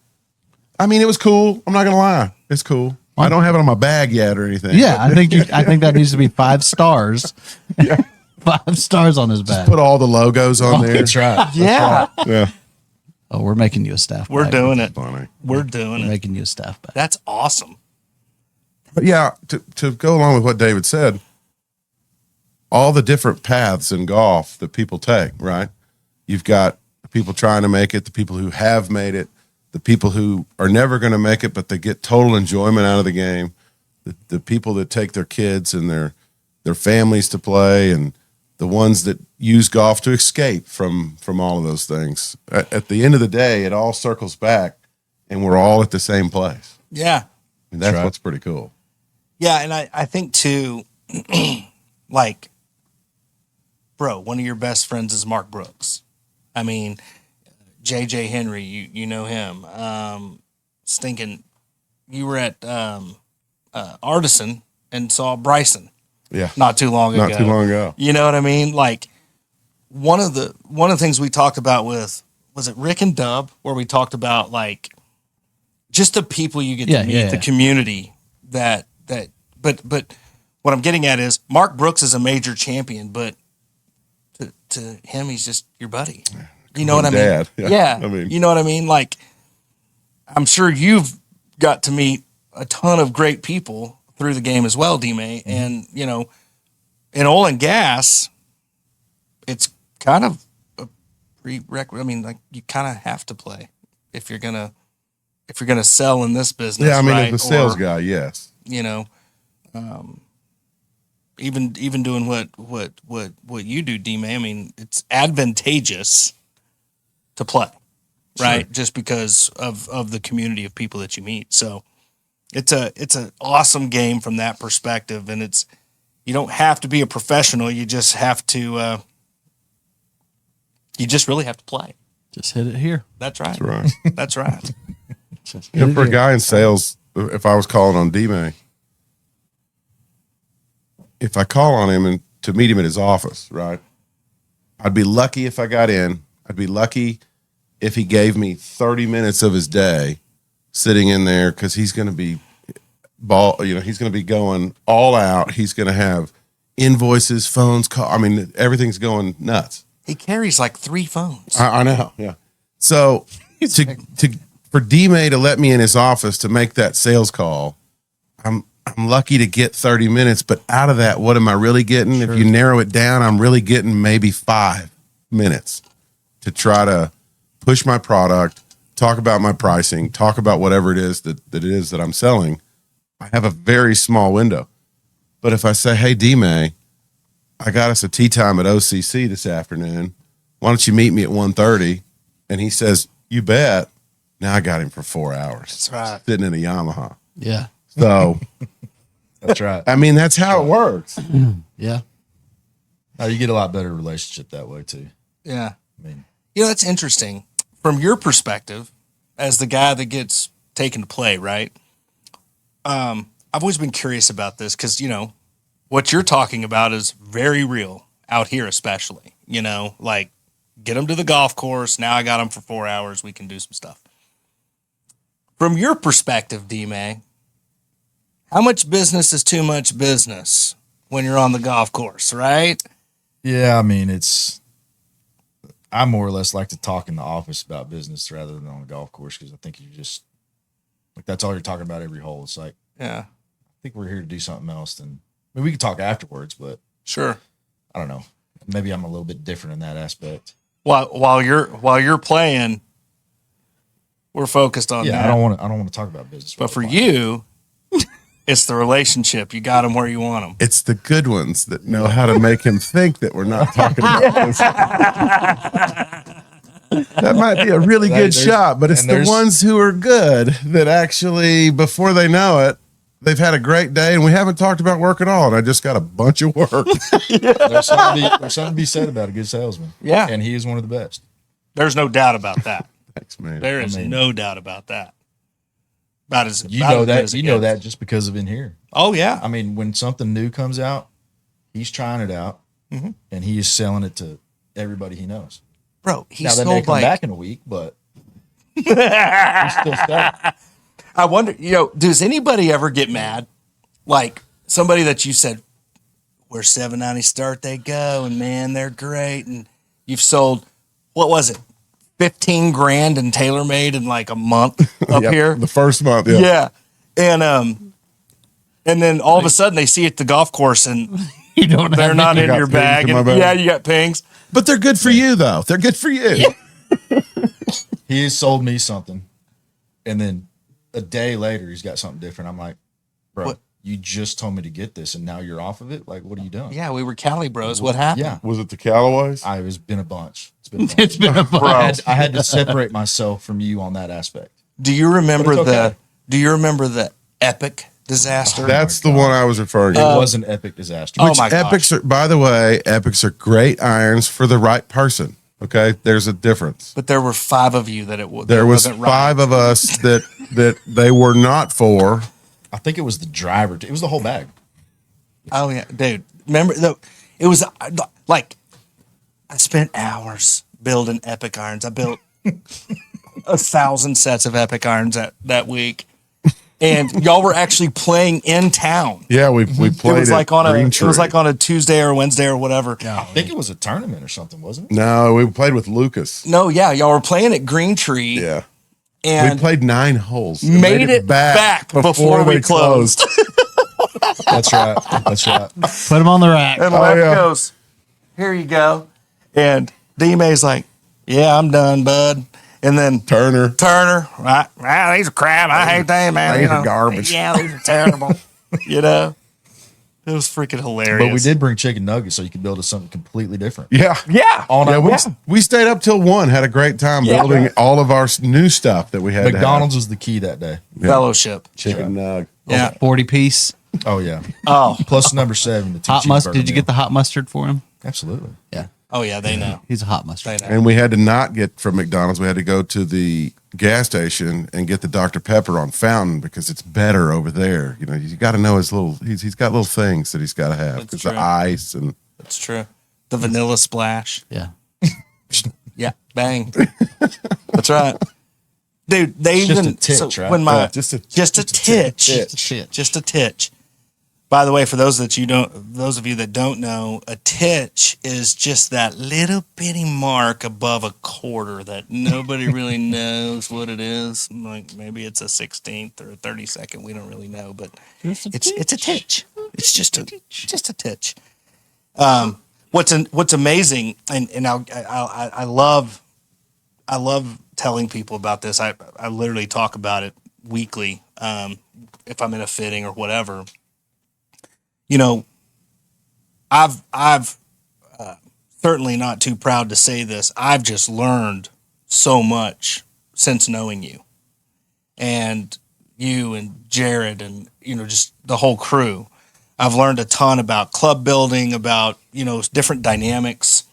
It was cool. I'm not gonna lie, it's cool. I don't have it on my bag yet or anything. Yeah, I think that needs to be 5 stars. Yeah. 5 stars on his back. Put all the logos on there. That's right. yeah, Yeah, Oh, we're making you a staff we're bag. doing it. funny. We're doing We're it. making you a staff bag. That's awesome. But yeah, to go along with what David said, all the different paths in golf that people take, right? You've got the people trying to make it, the people who have made it, the people who are never going to make it, but they get total enjoyment out of the game, the people that take their kids and their families to play, and the ones that use golf to escape from all of those things. At the end of the day, it all circles back, and we're all at the same place. Yeah, And that's right. what's pretty cool. yeah, and I think too, like, bro, one of your best friends is Mark Brooks. I mean, JJ Henry, you know him. Stinking, you were at Artisan and saw Bryson Yeah, not too long ago. not too long ago. You know what I mean? Like one of the things we talked about with, was it Rick and Dub, where we talked about like just the people you get Yeah, to meet, yeah, the yeah. community but what I'm getting at is Mark Brooks is a major champion, but to him he's just your buddy. You know what I mean? Dad. Yeah. I mean, You know what I mean? Like I'm sure you've got to meet a ton of great people through the game as well, D-May. Mm-hmm. And, in oil and gas, it's kind of a prerequisite. I mean, like you kind of have to play if you're gonna sell in this business. yeah, I mean, right? as a sales Or, guy, yes. Even doing what you do, D-May. I mean, it's advantageous to play, right? Just because of the community of people that you meet. So it's an awesome game from that perspective, and you don't have to be a professional. You just have to. You just really have to play. Just hit it here. That's right. That's right. That's right. Just hit And it for a here. guy in sales, if I was calling on D-May, if I call on him and to meet him at his office, right? I'd be lucky if I got in. I'd be lucky if he gave me 30 minutes of his day sitting in there, because he's going to be he's going to be going all out. He's going to have invoices, phones, call. I mean, everything's going nuts. He carries like 3 phones. I know. Yeah. So for D-May to let me in his office to make that sales call, I'm lucky to get 30 minutes, but out of that, what am I really getting? If you narrow it down, I'm really getting maybe 5 minutes to try to push my product, talk about my pricing, talk about whatever it is that I'm selling. I have a very small window. But if I say, hey, D-May, I got us a tea time at OCC this afternoon. Why don't you meet me at 1:30? And he says, you bet. Now I got him for 4 hours. That's right. Sitting in a Yamaha. Yeah. So, That's right. I mean, that's how it works. Yeah. You get a lot better relationship that way too. Yeah. I mean, That's interesting. From your perspective, as the guy that gets taken to play, right? I've always been curious about this because, what you're talking about is very real out here, especially, like get them to the golf course. Now I got them for 4 hours. We can do some stuff. From your perspective, D-May, how much business is too much business when you're on the golf course, right? yeah, I mean, I more or less like to talk in the office about business rather than on the golf course, because I think you just that's all you're talking about every hole. It's like, Yeah, I think we're here to do something else. We can talk afterwards, but sure. I don't know. Maybe I'm a little bit different in that aspect. While you're playing, We're focused on Yeah, that. I don't want to talk about business. But for you, it's the relationship. You got them where you want them. It's the good ones that know how to make him think that we're not talking about this. That might be a really good shot, but it's the ones who are good that actually, before they know it, they've had a great day and we haven't talked about work at all. And I just got a bunch of work. There's something to be said about a good salesman. Yeah. And he is one of the best. There's no doubt about that. Thanks, man. There is no doubt about that. About as You about know as good that as it you know gets. that just because of in here. Oh yeah. I mean, when something new comes out, he's trying it out, and he is selling it to everybody he knows. Bro, he Now they may sold come like back in a week, but he's still selling. I wonder, does anybody ever get mad? Like somebody that you said, where 790 start they go, and man, they're great, and you've sold, what was it, 15 grand in TaylorMade in like a month up Yep, here? the first month. Yeah. Yeah. And then all of a sudden they see you at the golf course and You don't they're have not You in got your pings bag. in my And, bag. yeah, you got pings. But they're good for you, though. They're good for you. He has sold me something, and then a day later he's got something different. I'm like, bro, What? you just told me to get this, and now you're off of it. Like, what are you doing? Yeah, we were Cali bros. What happened? Yeah, Was it the Callaways? it's been a bunch. It's been a bunch. It's been a bunch. I had to separate myself from you on that aspect. Do you remember But it's okay. the epic disaster? That's the one I was referring to. It was an epic disaster. Oh my gosh. Epics are, by the way, Epics are great irons for the right person. Okay, there's a difference. But there were 5 of you that it was. There was wasn't 5 right. of us that they were not for. I think it was the driver. It was the whole bag. Oh yeah, dude. Remember it was like I spent hours building epic irons. I built 1,000 sets of epic irons that week, and y'all were actually playing in town. Yeah, we played It was like at on Green it was Tree. like on a Tuesday or Wednesday or whatever. I think it was a tournament or something, wasn't it? No, we played with Lucas. No, yeah, y'all were playing at Green Tree. Yeah, and we played 9 holes. and made it back before we they closed. That's right. That's right. Put him on the rack. And Oh, Lev yeah. goes, "Here you go." And D-May's like, "Yeah, I'm done, bud." And then Turner. right? These are crap. I hate them, man. These are garbage. Yeah, these are terrible. It was freaking hilarious. But we did bring chicken nuggets so you could build us something completely different. Yeah. Yeah. All night. Yeah, we stayed up till 1, had a great time Yeah. building all of our new stuff that we had McDonald's was the key that day. Fellowship. to have. Chicken nug. Yeah. 40 piece. Oh yeah. Oh. Plus number 7. The two Hot mustard. cheeseburger Did you get meal. the hot mustard for him? Absolutely. Yeah. Oh yeah, they know. He's a hot mustard. They know. And we had to not get from McDonald's. We had to go to the gas station and get the Dr. Pepper on Fountain because it's better over there. You know, you got to know his little. He's got little things that he's got to have. That's It's the true. ice and That's true. The vanilla splash. Yeah. Yeah. Bang. That's right. Dude, they Just even a titch, right? when my Yeah, just a titch. Shit. Just a titch. By the way, for those of you that don't know, a titch is just that little bitty mark above a quarter that nobody really knows what it is. Like maybe it's a 16th or a 32nd. We don't really know, but it's a titch. It's just a titch. What's amazing, and I love telling people about this. I literally talk about it weekly if I'm in a fitting or whatever. You know, I've certainly not too proud to say this. I've just learned so much since knowing you, and you and Jared, and just the whole crew. I've learned a ton about club building, about different dynamics.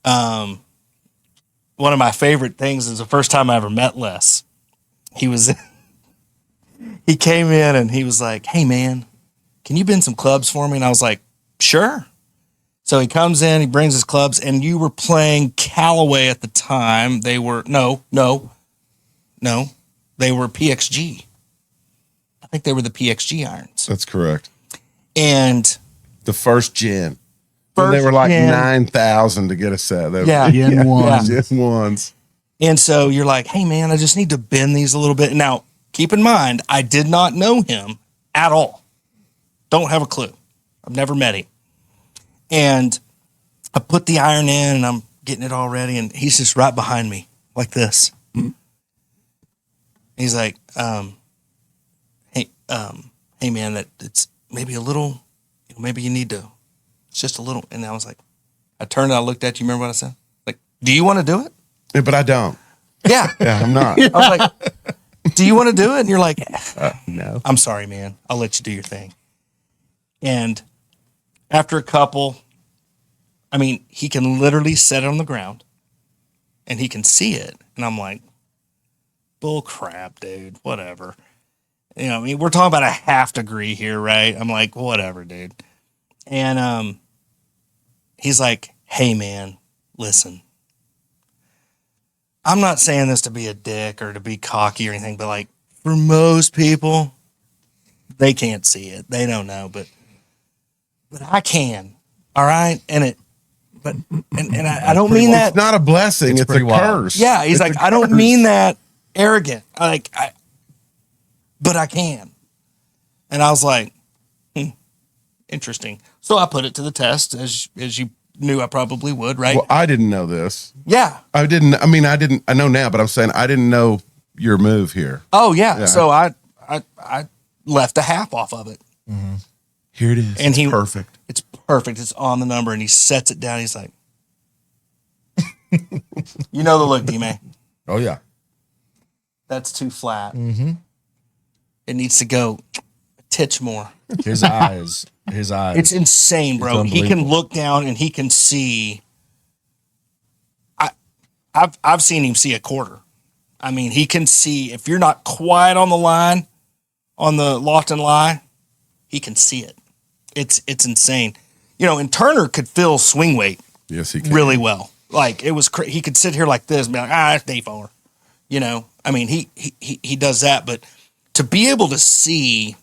One of my favorite things is the first time I ever met Les. He came in and he was like, "Hey man, can you bend some clubs for me?" And I was like, "Sure." So he comes in, he brings his clubs, and you were playing Callaway at the time. They were no, they were PXG. I think they were the PXG irons. that's correct. And The first gen. When they First were like gen. 9,000 to get a set. They were- Yeah. Gen one. Gen ones. And so you're like, "Hey man, I just need to bend these a little bit." Now, keep in mind, I did not know him at all. Don't have a clue. I've never met him. And I put the iron in and I'm getting it all ready, and he's just right behind me like this. He's like, hey man, that it's maybe a little, maybe you need to, it's just a little. And I was like, I turned and I looked at you. Remember what I said? Like, do you want to do it? Yeah, but I don't. Yeah. Yeah, I'm not. I was like, do you want to do it? And you're like, No. I'm sorry, man. I'll let you do your thing. And after a couple, I mean, he can literally set it on the ground and he can see it. And I'm like, bull crap, dude. Whatever. I mean, we're talking about a half degree here, right? I'm like, whatever, dude. And he's like, hey, man, listen. I'm not saying this to be a dick or to be cocky or anything, but like for most people, they can't see it. They don't know, but I can. All right. And I don't mean that. It's not a blessing. It's a pretty wild. curse. Yeah. He's like, I don't mean that arrogant. But I can. And I was like, interesting. So I put it to the test as you knew I probably would, right? Well, I didn't know this. Yeah. I know now, but I'm saying I didn't know your move here. Oh yeah. So I left a half off of it. Here it is. And it's perfect. It's perfect. It's on the number and he sets it down. He's like, you know the look, D-Man. Oh yeah. That's too flat. It needs to go a titch more. His eyes. It's insane, bro. It's He can look down and he can see. I've seen him see a quarter. I mean, he can see if you're not quiet on the line, on the loft and lie, he can see it. It's insane. And Turner could feel swing weight Yes, he can. really well. Like it was, he could sit here like this and be like, it's day 4. I mean, he does that, but to be able to see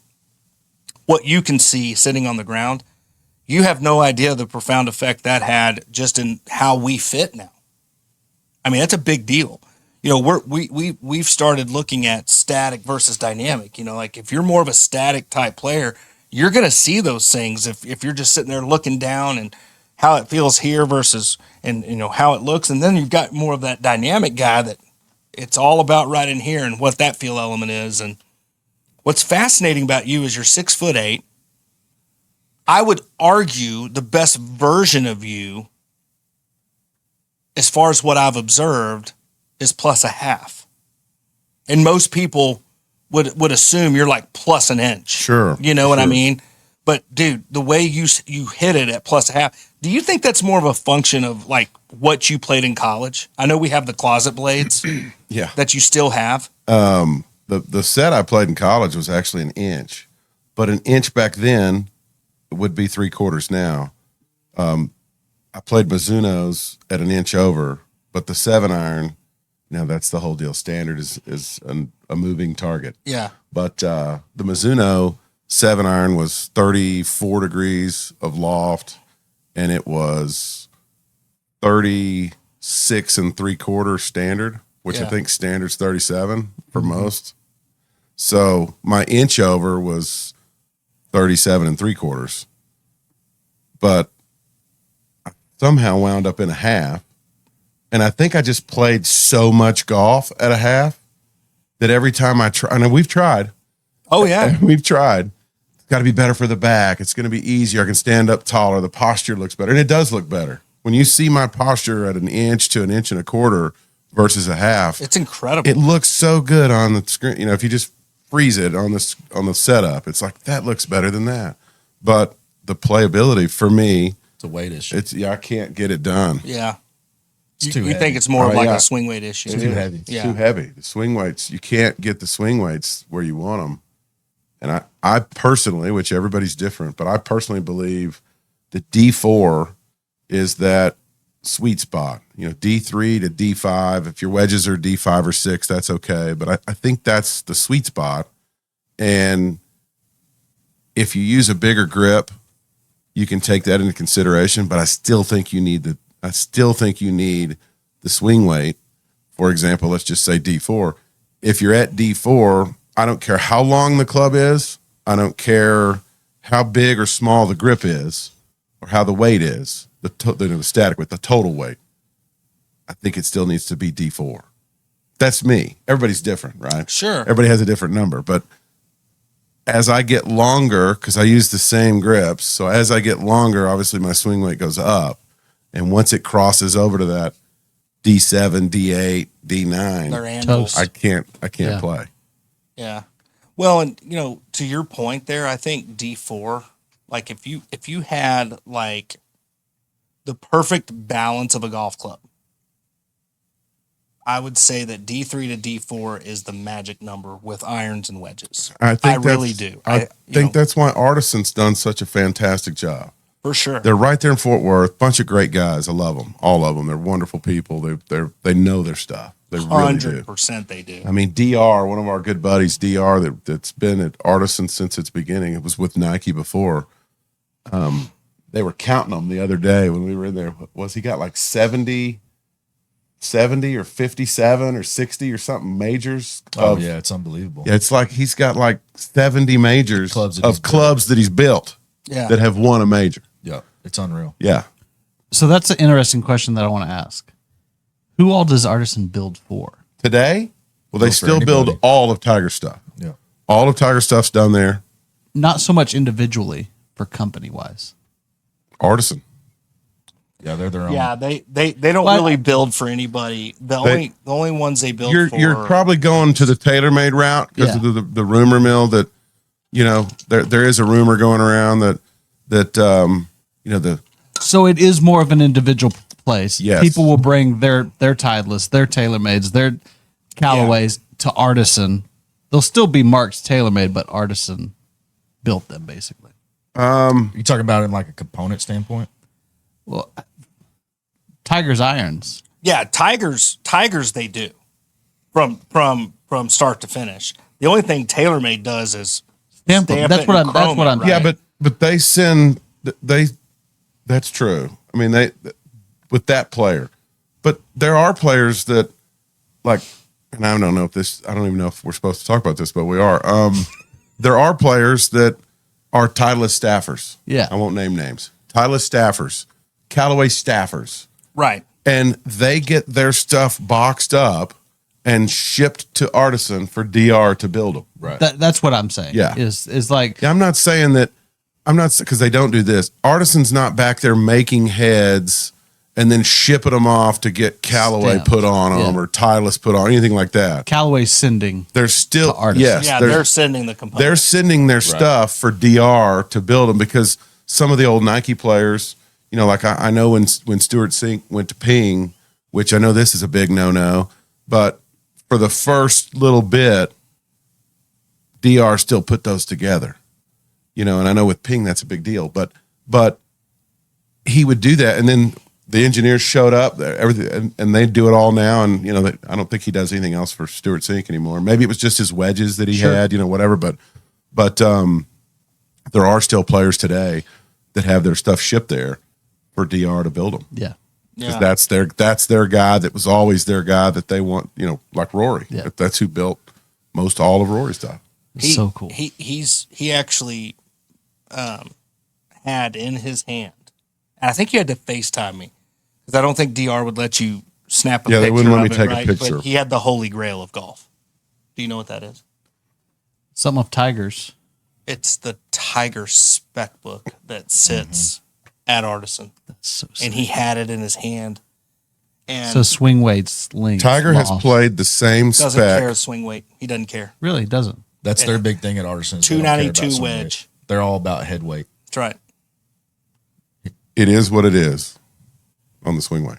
what you can see sitting on the ground, you have no idea the profound effect that had just in how we fit now. I mean, that's a big deal. We've started looking at static versus dynamic. Like if you're more of a static type player, you're going to see those things if you're just sitting there looking down and how it feels here versus and how it looks. And then you've got more of that dynamic guy that it's all about right in here and what that feel element is. And what's fascinating about you is you're 6'8". I would argue the best version of you, as far as what I've observed, is plus a half. And most people would assume you're like plus an inch. Sure. You know what I mean? But dude, the way you hit it at plus a half, do you think that's more of a function of like what you played in college? I know we have the closet blades Yeah. that you still have. The set I played in college was actually an inch, but an inch back then would be 3/4 now. I played Mizuno's at an inch over, but the 7-iron, that's the whole deal. Standard is a moving target. Yeah. But the Mizuno 7-iron was 34 degrees of loft, and it was 36 3/4 standard, which I think standard's 37 for most. So my inch over was 37 3/4, but I somehow wound up in a half. And I think I just played so much golf at a half that every time I try, I know we've tried. Oh yeah. We've tried. It's got to be better for the back. It's going to be easier. I can stand up taller. The posture looks better. And it does look better. When you see my posture at an inch to an inch and a quarter versus a half, It's incredible. it looks so good on the screen. If you just freeze it on the setup, it's like, that looks better than that. But the playability for me, It's a weight issue. I can't get it done. yeah. It's You too heavy. think it's more of Oh, like yeah. a swing weight issue. It's too heavy. It's Yeah. too heavy. The swing weights, you can't get the swing weights where you want them. And I personally, which everybody's different, but I personally believe that D4 is that sweet spot. D3 to D5. If your wedges are D5 or 6, that's okay. But I think that's the sweet spot. And if you use a bigger grip, you can take that into consideration. But I still think you need the swing weight. For example, let's just say D4. If you're at D4, I don't care how long the club is. I don't care how big or small the grip is or how the weight is, the static with the total weight. I think it still needs to be D4. that's me. Everybody's different, right? Sure. Everybody has a different number, but as I get longer, because I use the same grips, so as I get longer, obviously my swing weight goes up, and once it crosses over to that D7, D8, D9, Their handles. I can't Yeah. play. Yeah. Well, and to your point there, I think D4, like if you had like the perfect balance of a golf club, I would say that D3 to D4 is the magic number with irons and wedges. I really do. I think that's why Artisan's done such a fantastic job. For sure. They're right there in Fort Worth. Bunch of great guys. I love them. All of them. They're wonderful people. They know their stuff. They really do. 100% they do. I mean, DR, one of our good buddies, DR, that's been at Artisan since its beginning. It was with Nike before. They were counting them the other day when we were in there. He got like 70 or 57 or 60 or something majors. Oh, yeah, it's unbelievable. Yeah, it's like he's got like 70 majors Clubs that he's built Yeah. that have won a major. Yeah, it's unreal. Yeah. So that's an interesting question that I want to ask. Who all does Artisan build for? Today, well, they for still build anybody. all of Tiger stuff. Yeah. All of Tiger stuff's done there. Not so much individually, for company wise. Artisan. Yeah, they're their own. Yeah, they don't Well, really build for anybody. The only ones they build for You're probably going to the TaylorMade route because Yeah. of the rumor mill that, there is a rumor going around that the So it is more of an individual place. Yes. People will bring their Titleist, their TaylorMades, their Callaways to Artisan. They'll still be marked TaylorMade, but Artisan built them basically. You talking about it in like a component standpoint? Well, Tiger's irons. Yeah, Tigers they do from start to finish. The only thing TaylorMade does is Stamp them. stamp That's it what and I'm. That's chrome what it, I'm. right? yeah, but they send they. That's true. I mean, they with that player, but there are players that like, and I don't know if this. I don't even know if we're supposed to talk about this, but we are. There are players that are Titleist staffers. Yeah. I won't name names. Titleist staffers, Callaway staffers. right. And they get their stuff boxed up and shipped to Artisan for DR to build them. Right. That's what I'm saying. Yeah. Is like Yeah, I'm not saying that. I'm not because they don't do this. Artisan's not back there making heads and then shipping them off to get Callaway Stamped. put on them Yeah. or Titleist put on anything like that. Callaway's sending. They're still To Artisan. yes, Yeah, they're they're sending the components. they're sending their stuff for DR to build them because some of the old Nike players, like I know when Stuart Sink went to Ping, which I know this is a big no, but for the first little bit, DR still put those together, and I know with Ping that's a big deal, but he would do that, and then the engineers showed up, everything, and they do it all now, and I don't think he does anything else for Stuart Sink anymore. Maybe it was just his wedges that he had, whatever, but there are still players today that have their stuff shipped there for DR to build them. Yeah. Because that's their guy that was always their guy that they want, like Rory. Yeah. That's who built most all of Rory's stuff. So cool. He actually had in his hand, and I think you had to FaceTime me because I don't think DR would let you snap a picture. Yeah, they wouldn't let me of it, take a right? picture. But he had the holy grail of golf. Do you know what that is? Some of Tiger's. It's the Tiger spec book that sits at Artisan, That's so sick. and he had it in his hand. And So swing weights, links. Tiger has loft. played the same doesn't spec. care swing weight. He doesn't care. Really doesn't. That's their big thing at Artisan. is they don't care about 292 swing weight. wedge. They're all about head weight. That's right. It is what it is on the swing weight.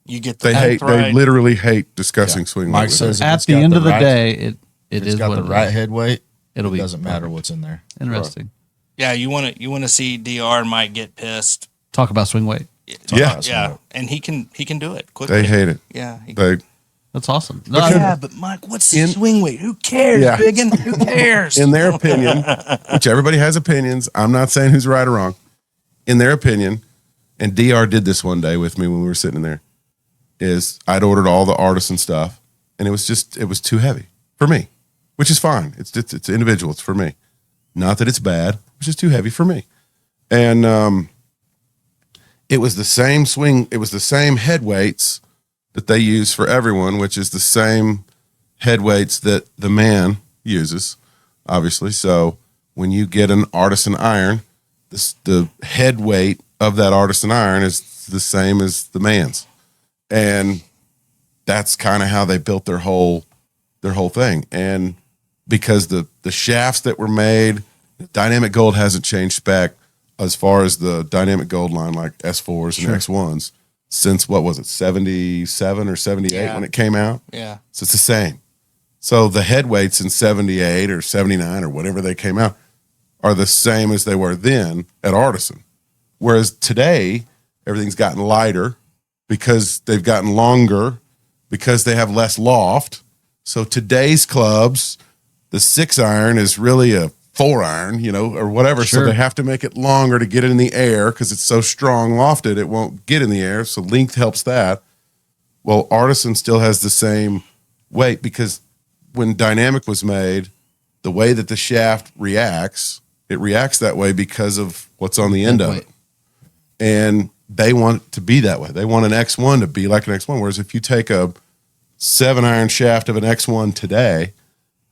You get the They length hate. They right. literally hate discussing swing Mike weight. says if At it's the got end of the right- day, it if is it's got what the it right is. head weight. It'll It be doesn't matter perfect. what's in there. Interesting. Yeah, you want to see DR and Mike get pissed. Talk about swing weight. Yeah. Yeah, and he can do it quickly. They hate it. Yeah. They That's awesome. No, Yeah, but Mike, what's the In- swing weight? Who cares, Yeah. Biggin? Who cares? in their opinion, which everybody has opinions. I'm not saying who's right or wrong. In their opinion, and DR did this one day with me when we were sitting in there, is I'd ordered all the Artisan stuff, and it was too heavy for me, which is fine. It's individual. It's for me. Not that it's bad. It was just too heavy for me. And it was the same swing. It was the same head weights that they use for everyone, which is the same head weights that the man uses, obviously. So when you get an artisan iron, the head weight of that artisan iron is the same as the man's. And that's kind of how they built their whole thing. And because the shafts that were made, Dynamic Gold hasn't changed spec as far as the Dynamic Gold line, like S4s and X1s, since what was it, 77 or 78 when it came out? Yeah. So it's the same. So the head weights in 78 or 79 or whatever they came out are the same as they were then at Artisan. Whereas today, everything's gotten lighter because they've gotten longer, because they have less loft. So today's clubs, the 6-iron is really a 4-iron, or whatever. Sure. So they have to make it longer to get it in the air because it's so strong lofted, it won't get in the air. So length helps that. Well, Artisan still has the same weight because when Dynamic was made, the way that the shaft reacts, it reacts that way because of what's on the end of it. And they want it to be that way. They want an X1 to be like an X1. Whereas if you take a 7-iron shaft of an X1 today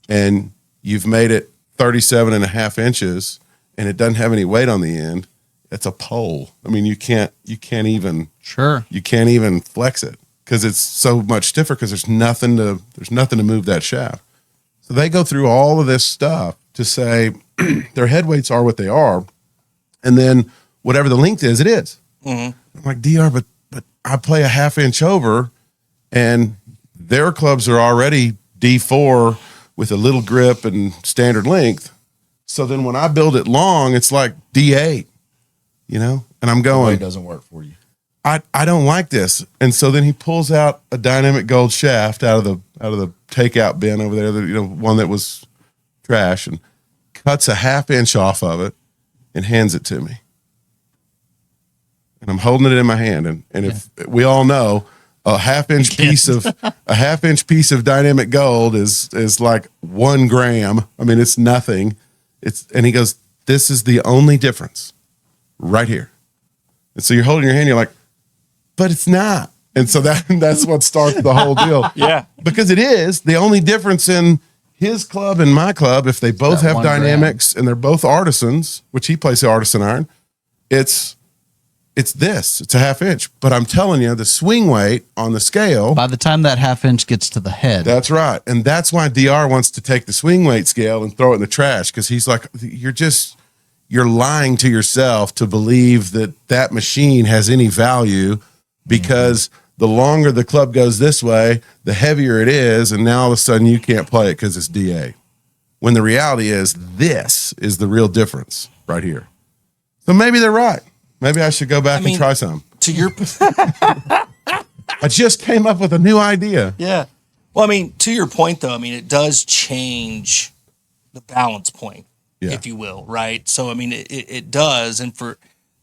and you've made it 37.5 inches and it doesn't have any weight on the end, it's a pole. I mean, you can't even flex it because it's so much stiffer because there's nothing to move that shaft. So they go through all of this stuff to say their head weights are what they are, and then whatever the length is, it is. Mm-hmm. I'm like, DR, but I play a 1/2 inch over, and their clubs are already D4 with a little grip and standard length. So then when I build it long, it's like D8, and I'm going, It doesn't work for you. I don't like this. And so then he pulls out a Dynamic Gold shaft out of the takeout bin over there, one that was trash, and cuts a 1/2 inch off of it and hands it to me. And I'm holding it in my hand. And if we all know, a 1/2 inch piece of Dynamic Gold is like 1 gram. I mean, it's nothing. And he goes, this is the only difference right here. And so you're holding your hand, you're like, but it's not. And so that's what starts the whole deal. Yeah. Because it is the only difference in his club and my club. If they both that have 1 dynamics and they're both artisans, which he plays the artisan iron, it's a 1/2 inch. But I'm telling you, the swing weight on the scale, By the time that 1/2 inch gets to the head, that's right. And that's why DR wants to take the swing weight scale and throw it in the trash. Cause he's like, you're lying to yourself to believe that machine has any value, because the longer the club goes this way, the heavier it is. And now all of a sudden you can't play it because it's DA. When the reality is this is the real difference right here. So maybe they're right. Maybe I should go back and try some. To your I just came up with a new idea. Yeah. Well, to your point though, it does change the balance point, if you will, right? So, it does. And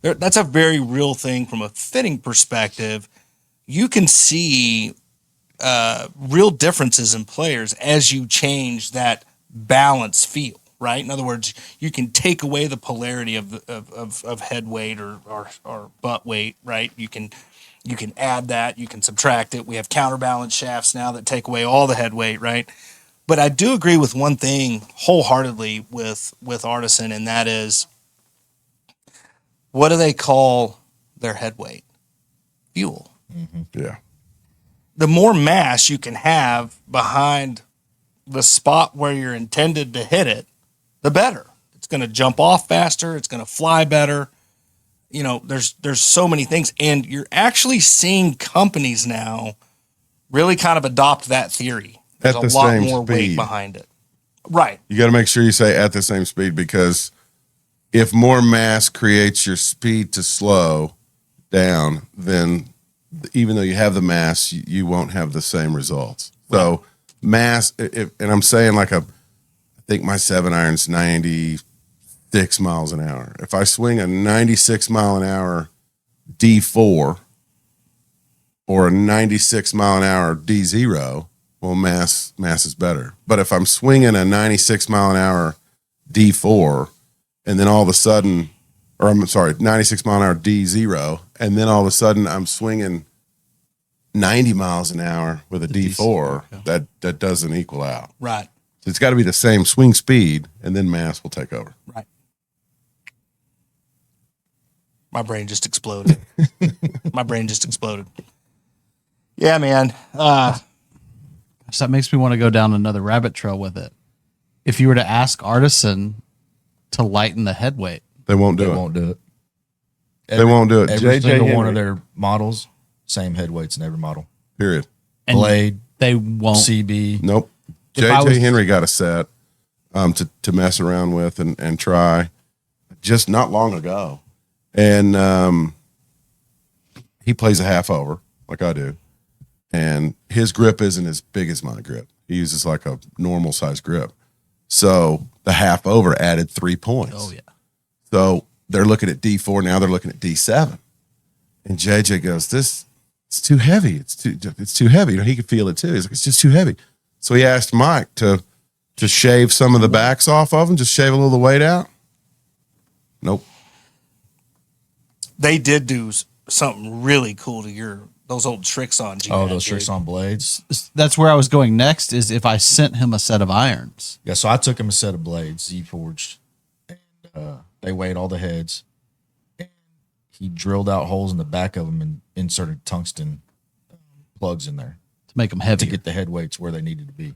that's a very real thing from a fitting perspective. You can see real differences in players as you change that balance feel, right? In other words, you can take away the polarity of head weight or butt weight, right? You can add that, you can subtract it. We have counterbalance shafts now that take away all the head weight, right? But I do agree with one thing wholeheartedly with Artisan, and that is, what do they call their head weight? Fuel. Mm-hmm. Yeah. The more mass you can have behind the spot where you're intended to hit it, the better. It's going to jump off faster. It's going to fly better. There's so many things. And you're actually seeing companies now really kind of adopt that theory. There's At the a lot same more weight speed. behind it. Right. You got to make sure you say at the same speed, because if more mass creates your speed to slow down, then even though you have the mass, you won't have the same results. Right. So mass, and I'm saying I think my 7-iron's 96 miles an hour. If I swing a 96 mile an hour D4 or a 96 mile an hour D0, well, mass is better. But if I'm swinging a 96 mile an hour D4 and then all of a sudden, 96 mile an hour D0, and then all of a sudden I'm swinging 90 miles an hour with a D4, that doesn't equal out. Right. So it's got to be the same swing speed, and then mass will take over. Right. My brain just exploded. Yeah, man. So that makes me want to go down another rabbit trail with it. If you were to ask Artisan to lighten the head weight, They won't do They it. won't do it. They won't do it. Every JJ single one Henry, of their models, same head weights in every model. period. and Blade, they won't. CB. Nope. If I JJ was- Henry got a set to mess around with and try just not long ago. And he plays a half over like I do. And his grip isn't as big as my grip. He uses like a normal size grip. So the half over added 3 points. Oh yeah. So they're looking at D4 now. They're looking at D7, and JJ goes, "This it's too heavy. It's too heavy." You know, he could feel it too. He's like, "It's just too heavy." So he asked Mike to shave some of the backs off of them, just shave a little of the weight out. Nope. They did do something really cool to those old tricks on G. Oh, those tricks on blades. That's where I was going next. Is if I sent him a set of irons. Yeah, so I took him a set of blades, Z-forged, and they weighed all the heads. And he drilled out holes in the back of them and inserted tungsten plugs in there To make them to heavier. get the head weights where they needed to be.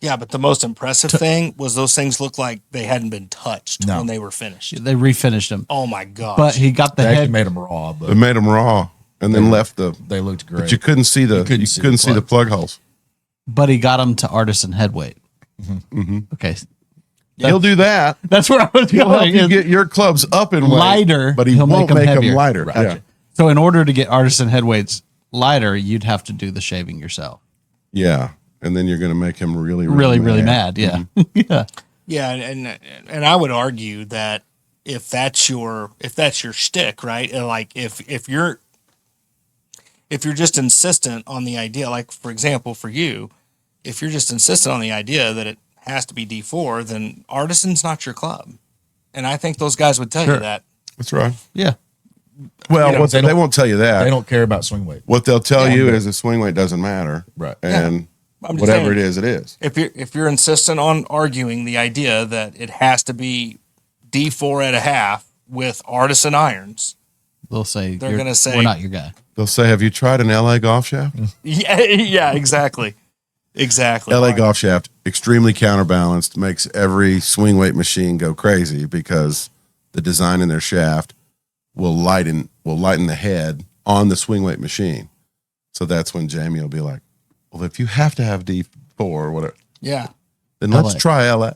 Yeah, but the most impressive thing was those things looked like they hadn't been touched No. when they were finished. They refinished them, Oh my gosh! but he got the They actually head. made them raw, They but made them raw and then left the. they looked great. But you couldn't see the. You couldn't see the plug holes. But he got them to Artisan head weight. Okay, He'll do that. that's where I was He'll help going. you get your clubs up in weight, Lighter, but he he'll won't make 'em make them heavier. lighter. Right. Yeah. So in order to get Artisan head weights lighter, you'd have to do the shaving yourself. Yeah. And then you're going to make him really, Really mad. Yeah, yeah. yeah, and I would argue that if that's your shtick, right? And like if you're just insistent on the idea, like for example, for you, if you're just insistent on the idea that it has to be D4, then Artisan's not your club. And I think those guys would tell you that. That's right. Yeah. Well, know, what they they don't- won't tell you that. They don't care about swing weight. What they'll tell you is the swing weight doesn't matter. Right. And I'm just whatever saying. it is, it is. If you're insistent on arguing the idea that it has to be D4 at a half with Artisan irons, They'll say They're gonna say- we're not your guy. They'll say, "Have you tried an LA golf shaft?" yeah, exactly. LA golf shaft, extremely counterbalanced, makes every swing weight machine go crazy because the design in their shaft will lighten the head on the swing weight machine. So that's when Jamie will be like, "Well, if you have to have D4 or whatever, Yeah. then let's LA. try LA."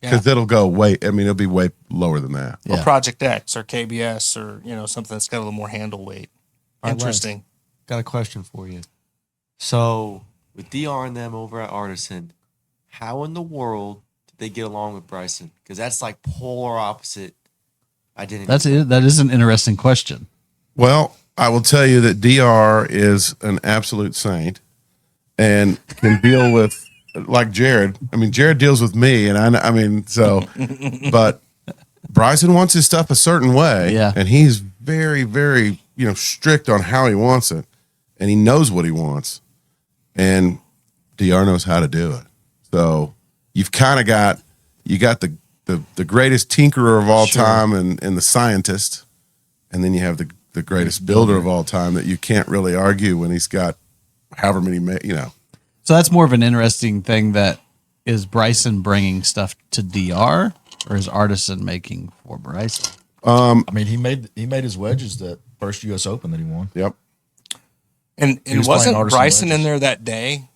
Yeah. Because it'll go way, I mean, it'll be way lower than that. Or Yeah. Project X or KBS or, something that's got a little more handle weight. All right, Interesting. Got a question for you. So with DR and them over at Artisan, how in the world did they get along with Bryson? Because that's like polar opposite identity. That's it. That is an interesting question. Well, I will tell you that DR is an absolute saint and can deal with, like Jared. I mean, Jared deals with me, and I mean, so, but Bryson wants his stuff a certain way, Yeah. and he's very, very, strict on how he wants it, and he knows what he wants, and DR knows how to do it. So you've kind of got the greatest tinkerer of all time and the scientist, and then you have the greatest builder of all time that you can't really argue when he's got however many, So that's more of an interesting thing. That is Bryson bringing stuff to DR, or is Artisan making for Bryson? I mean, he made his wedges that first U.S. Open that he won. Yep. And was wasn't playing Artisan Bryson wedges. in there that day?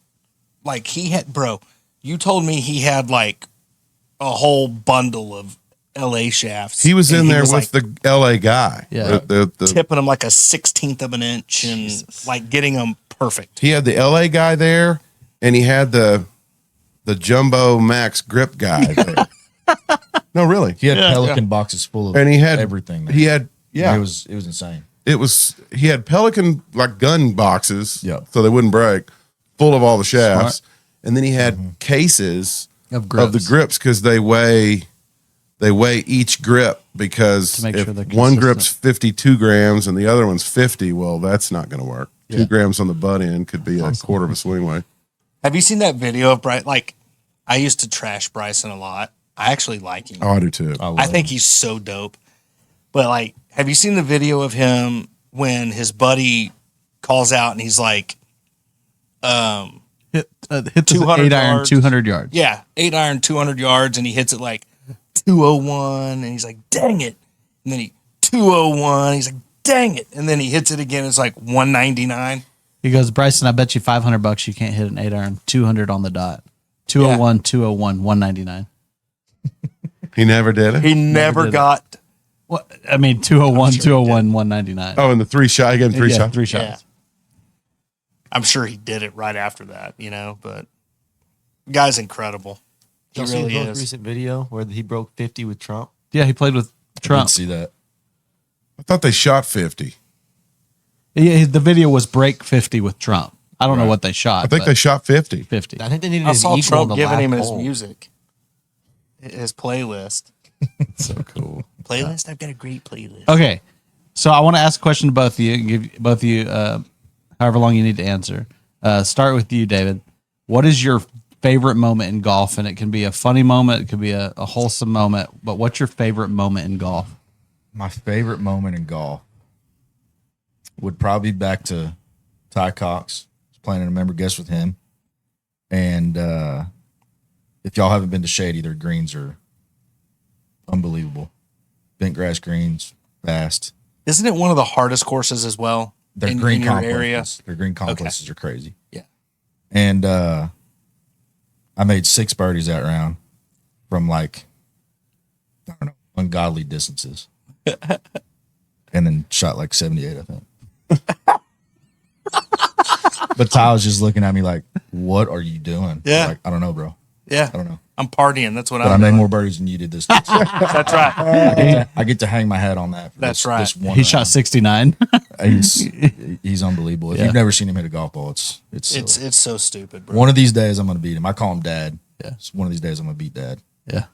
Like he had, bro, you told me he had like a whole bundle of LA shafts. He was and in there was, with like, the LA guy. Yeah. The tipping them like a 16th of an inch and like getting them perfect. he had the LA guy there, and he had the Jumbo Max grip guy there. No, really. He had Pelican boxes full of And he had everything. He had It was insane. he had Pelican like gun boxes, Yep. so they wouldn't break, full of all the shafts, and then he had cases Of of the grips because they weigh each grip, because To make if sure they're one consistent. grip's 52 grams and the other one's 50, well, that's not going to work. 2 grams on the butt end could be a quarter of a swing weight. Have you seen that video of Bryce? Like, I used to trash Bryson a lot. I actually like him. Oh, I do too. I think he's so dope. But like, have you seen the video of him when his buddy calls out and he's like, hit the 200 8 iron, yards. 200 yards. yeah, 8 iron, 200 yards, and he hits it like 201, and he's like, dang it. And then he 201, he's like, dang it. And then he hits it again, it's like 199. He goes, Bryson, I bet you $500 you can't hit an 8 iron, 200 on the dot. 201, 201, 199. He never did it. He never did it. got. What? I mean, 201, sure he 201, 199. Oh, and the 3 shot. He gave him 3 yeah, shots. 3 shots. Yeah. I'm sure he did it right after that, but the guy's incredible. He Did you see really the most is. recent video where he broke 50 with Trump? Yeah, he played with I Trump. didn't see that. I thought they shot 50. Yeah, the video was break 50 with Trump. I don't know what they shot. I think but they shot 50. 50. I think they needed I an saw equal Trump on the giving last him his poll. music, his playlist. So cool. Playlist? I've got a great playlist. Okay, so I want to ask a question to both of you. Give both of you however long you need to answer. Start with you, David. What is your favorite moment in golf? And it can be a funny moment, it could be a wholesome moment. But what's your favorite moment in golf? My favorite moment in golf would probably be back to Ty Cox. I was playing in a member guest with him. And if y'all haven't been to Shady, their greens are unbelievable. Bent grass greens, fast. Isn't it one of the hardest courses as well? Their in green your complexes. area? Their green complexes are crazy. Yeah. And I made 6 birdies that round from like, I don't know, ungodly distances. And then shot like 78, I think. But Ty was just looking at me like, what are you doing? Yeah. Like, I don't know, bro. Yeah. I don't know. I'm partying. That's what But I I'm made doing. more birdies than you did this week. That's right. I get to hang my hat on that. For That's this, right. This one He shot 69. He's unbelievable. If Yeah. you've never seen him hit a golf ball, it's It's so stupid, bro. one of these days I'm going to beat him. I call him Dad. Yeah. So one of these days I'm going to beat Dad. Yeah,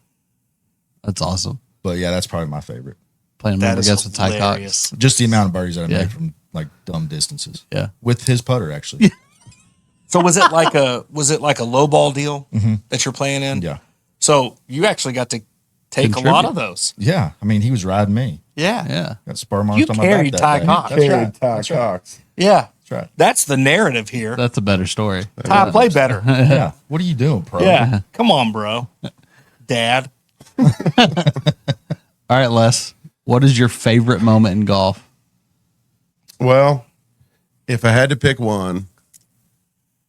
that's awesome. But yeah, that's probably my favorite. Playing That member is guest with Ty Cox. hilarious. Just the amount of birdies that I Yeah. made from like dumb distances. Yeah. With his putter, actually. So was it like a low ball deal that you're playing in? Yeah. So you actually got to take a Contribute. lot of those. Yeah. I mean, he was riding me. Yeah. Yeah. Got spur marks You on my back carried that Ty day. Cox. That's right. Ty Cox. Yeah. That's right. That's the narrative here. That's a better story. Ty, play better. Yeah. What are you doing, pro? Yeah. Come on, bro. Dad. All right, Les. What is your favorite moment in golf? Well, if I had to pick one,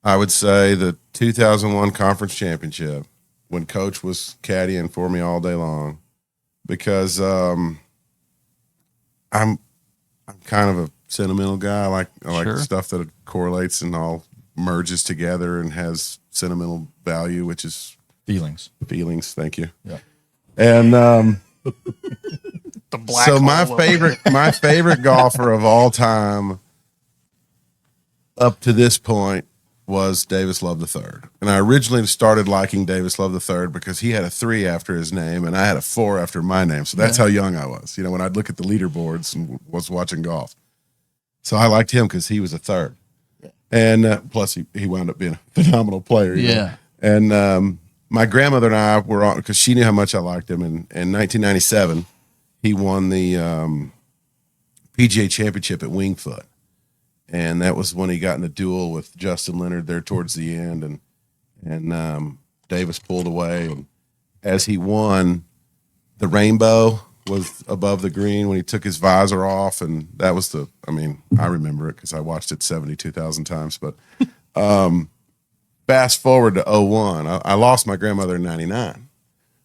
I would say the 2001 conference championship when Coach was caddying for me all day long, because I'm kind of a sentimental guy. I like Sure. stuff that correlates and all merges together and has sentimental value, which is Feelings. feelings. Thank you. Yeah. And The black so my hole. favorite golfer of all time up to this point was Davis Love III. And I originally started liking Davis Love III because he had a 3 after his name and I had a 4 after my name. So that's how young I was, when I'd look at the leaderboards and was watching golf. So I liked him because he was a 3rd. And plus he wound up being a phenomenal player. you know. Yeah. And my grandmother and I were on, because she knew how much I liked him. And in 1997, he won the PGA Championship at Wingfoot. And that was when he got in the duel with Justin Leonard there towards the end. And Davis pulled away. And as he won, the rainbow was above the green when he took his visor off. And that was I remember it because I watched it 72,000 times. But fast forward to 01, I lost my grandmother in 99.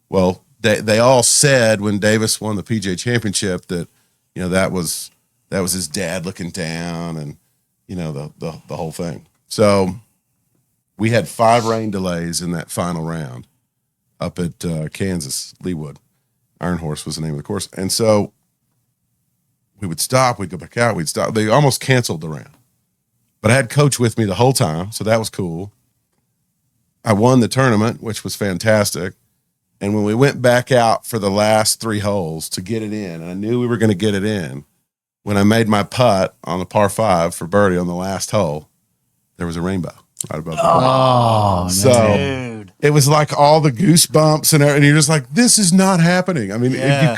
Well, they all said when Davis won the PGA Championship that, that was his dad looking down and, the whole thing. So we had 5 rain delays in that final round up at Kansas, Leawood. Iron Horse was the name of the course. And so we would stop, we'd go back out, we'd stop. They almost canceled the round. But I had Coach with me the whole time, so that was cool. I won the tournament, which was fantastic. And when we went back out for the last 3 holes to get it in, and I knew we were going to get it in, when I made my putt on the par 5 for birdie on the last hole, there was a rainbow right above. Oh, So Dude. it was like all the goosebumps and everything. You're just like, this is not happening. I mean, Yeah. you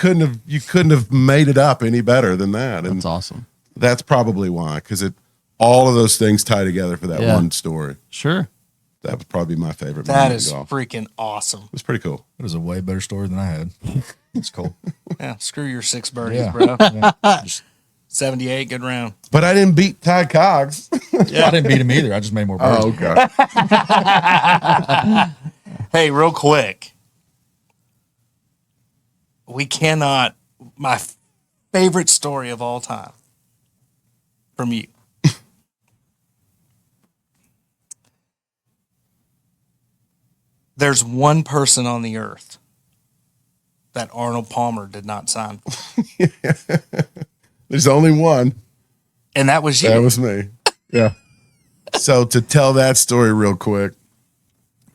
couldn't have made it up any better than that. And that's awesome. that's probably why, because all of those things tie together for that one story. Sure. That would probably be my favorite. That moment is in golf. freaking awesome. It's pretty cool. It was a way better story than I had. It's cool. Yeah, screw your 6 birdies, Yeah. bro. Yeah. Just, 78, good round. But I didn't beat Ty Cogs. I didn't beat him either. I just made more birdies. Okay. Hey, real quick. My favorite story of all time from you. There's one person on the earth that Arnold Palmer did not sign for. There's only one. And that was you. That was me. Yeah. So to tell that story real quick,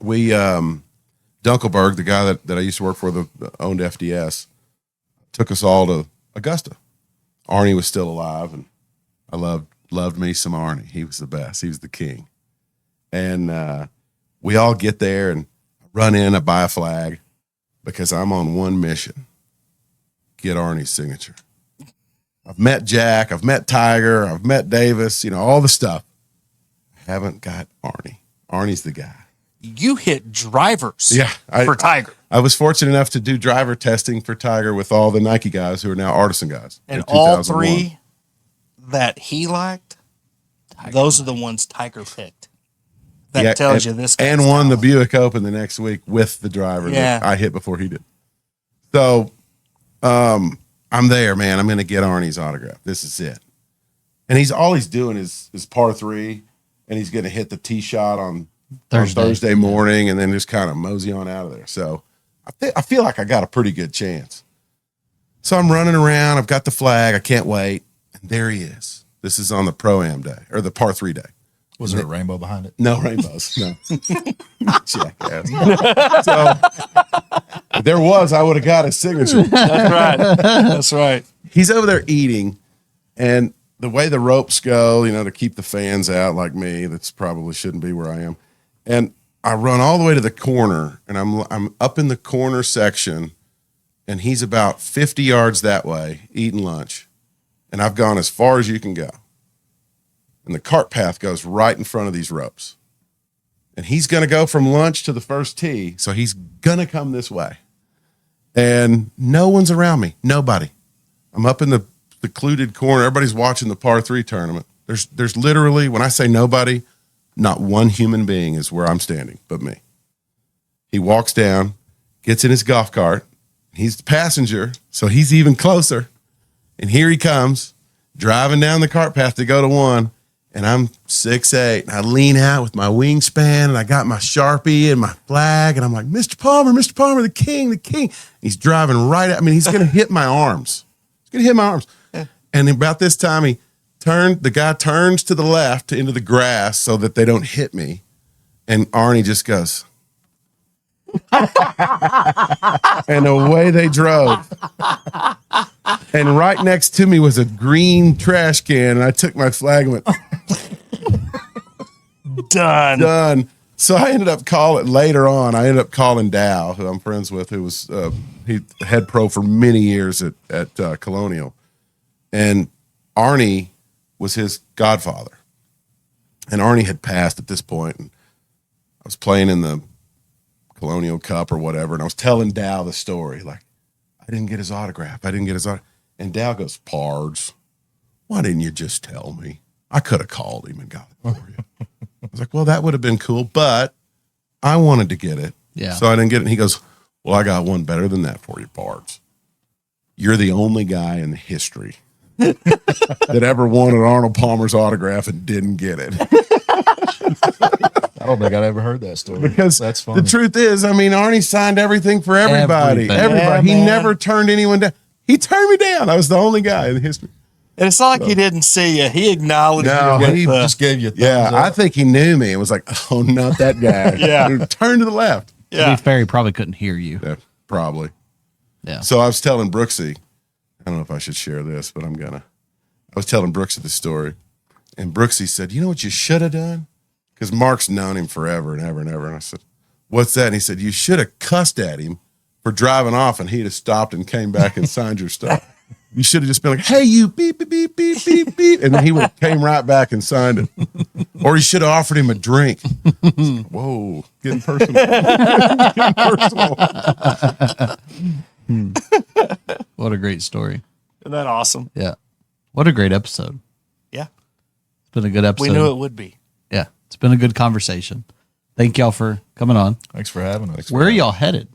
we Dunkelberg, the guy that I used to work for that owned FDS, took us all to Augusta. Arnie was still alive, and I loved me some Arnie. He was the best. He was the king. And we all get there and run in, I buy a flag because I'm on one mission: get Arnie's signature. I've met Jack, I've met Tiger, I've met Davis, all the stuff. I haven't got Arnie. Arnie's the guy. You hit drivers Yeah, for Tiger. I was fortunate enough to do driver testing for Tiger with all the Nike guys who are now Artisan guys. And in all 2001. 3 that he liked, those are the ones Tiger picked. That Yeah, tells and, you this guy's and won the talented. Buick Open the next week with the driver Yeah. that I hit before he did. So I'm there, man. I'm going to get Arnie's autograph. This is it. And all he's doing is par 3, and he's going to hit the tee shot on Thursday morning and then just kind of mosey on out of there. So I feel like I got a pretty good chance. So I'm running around. I've got the flag. I can't wait. And there he is. This is on the Pro-Am day or the par 3 day. Was there a rainbow behind it? No rainbows. No. Jackass. So if there was, I would have got his signature. That's right. That's right. He's over there eating, and the way the ropes go, to keep the fans out like me, that's probably shouldn't be where I am. And I run all the way to the corner, and I'm up in the corner section, and he's about 50 yards that way eating lunch. And I've gone as far as you can go. And the cart path goes right in front of these ropes. And he's going to go from lunch to the first tee, so he's going to come this way. And no one's around me. Nobody. I'm up in the secluded corner. Everybody's watching the par 3 tournament. There's literally, when I say nobody, not one human being is where I'm standing but me. He walks down, gets in his golf cart. He's the passenger, so he's even closer. And here he comes, driving down the cart path to go to 1. And I'm 6'8", and I lean out with my wingspan, and I got my Sharpie and my flag, and I'm like, Mr. Palmer, the king, the king. He's driving right at me. He's going to hit my arms. He's going to hit my arms. Yeah. And about this time, the guy turns to the left into the grass so that they don't hit me. And Arnie just goes. And away they drove. And right next to me was a green trash can, and I took my flag and went, done. So I ended up calling Dow, who I'm friends with, who was he head pro for many years at Colonial. And Arnie was his godfather. And Arnie had passed at this point, and I was playing in the Colonial Cup or whatever, and I was telling Dow the story, like, I didn't get his autograph. And Dow goes, Pards, why didn't you just tell me? I could have called him and got it for you. I was like, well, that would have been cool, but I wanted to get it. Yeah. So I didn't get it. And he goes, well, I got one better than that for you, Pards. You're the only guy in the history that ever wanted Arnold Palmer's autograph and didn't get it. I don't think I'd ever heard that story. Because that's funny. The truth is, Arnie signed everything for everybody. Everything. Everybody. Yeah, He man. never turned anyone down. He turned me down. I was the only guy in history. And it's not like he didn't see you. He acknowledged No, you. He With, just gave you a thumbs Yeah, up. I think he knew me and was like, oh, not that guy. Yeah. Turn to the left. To be fair, he probably couldn't hear you. Yeah, probably. Yeah. So I was telling Brooksy, I don't know if I should share this, but I'm gonna. I was telling Brooksy the story, and Brooksy said, "You know what you should have done?" Because Mark's known him forever and ever and ever. And I said, "What's that?" And he said, "You should have cussed at him for driving off, and he'd have stopped and came back and signed your stuff. You should have just been like, 'Hey, you beep beep beep beep beep beep,' and then he would have came right back and signed it. Or you should have offered him a drink." Whoa, getting personal. Getting personal. What a great story. Isn't that awesome? Yeah. What a great episode. Yeah. It's been a good episode. We knew it would be. Yeah. It's been a good conversation. Thank y'all for coming on. Thanks for having us. Where are y'all headed?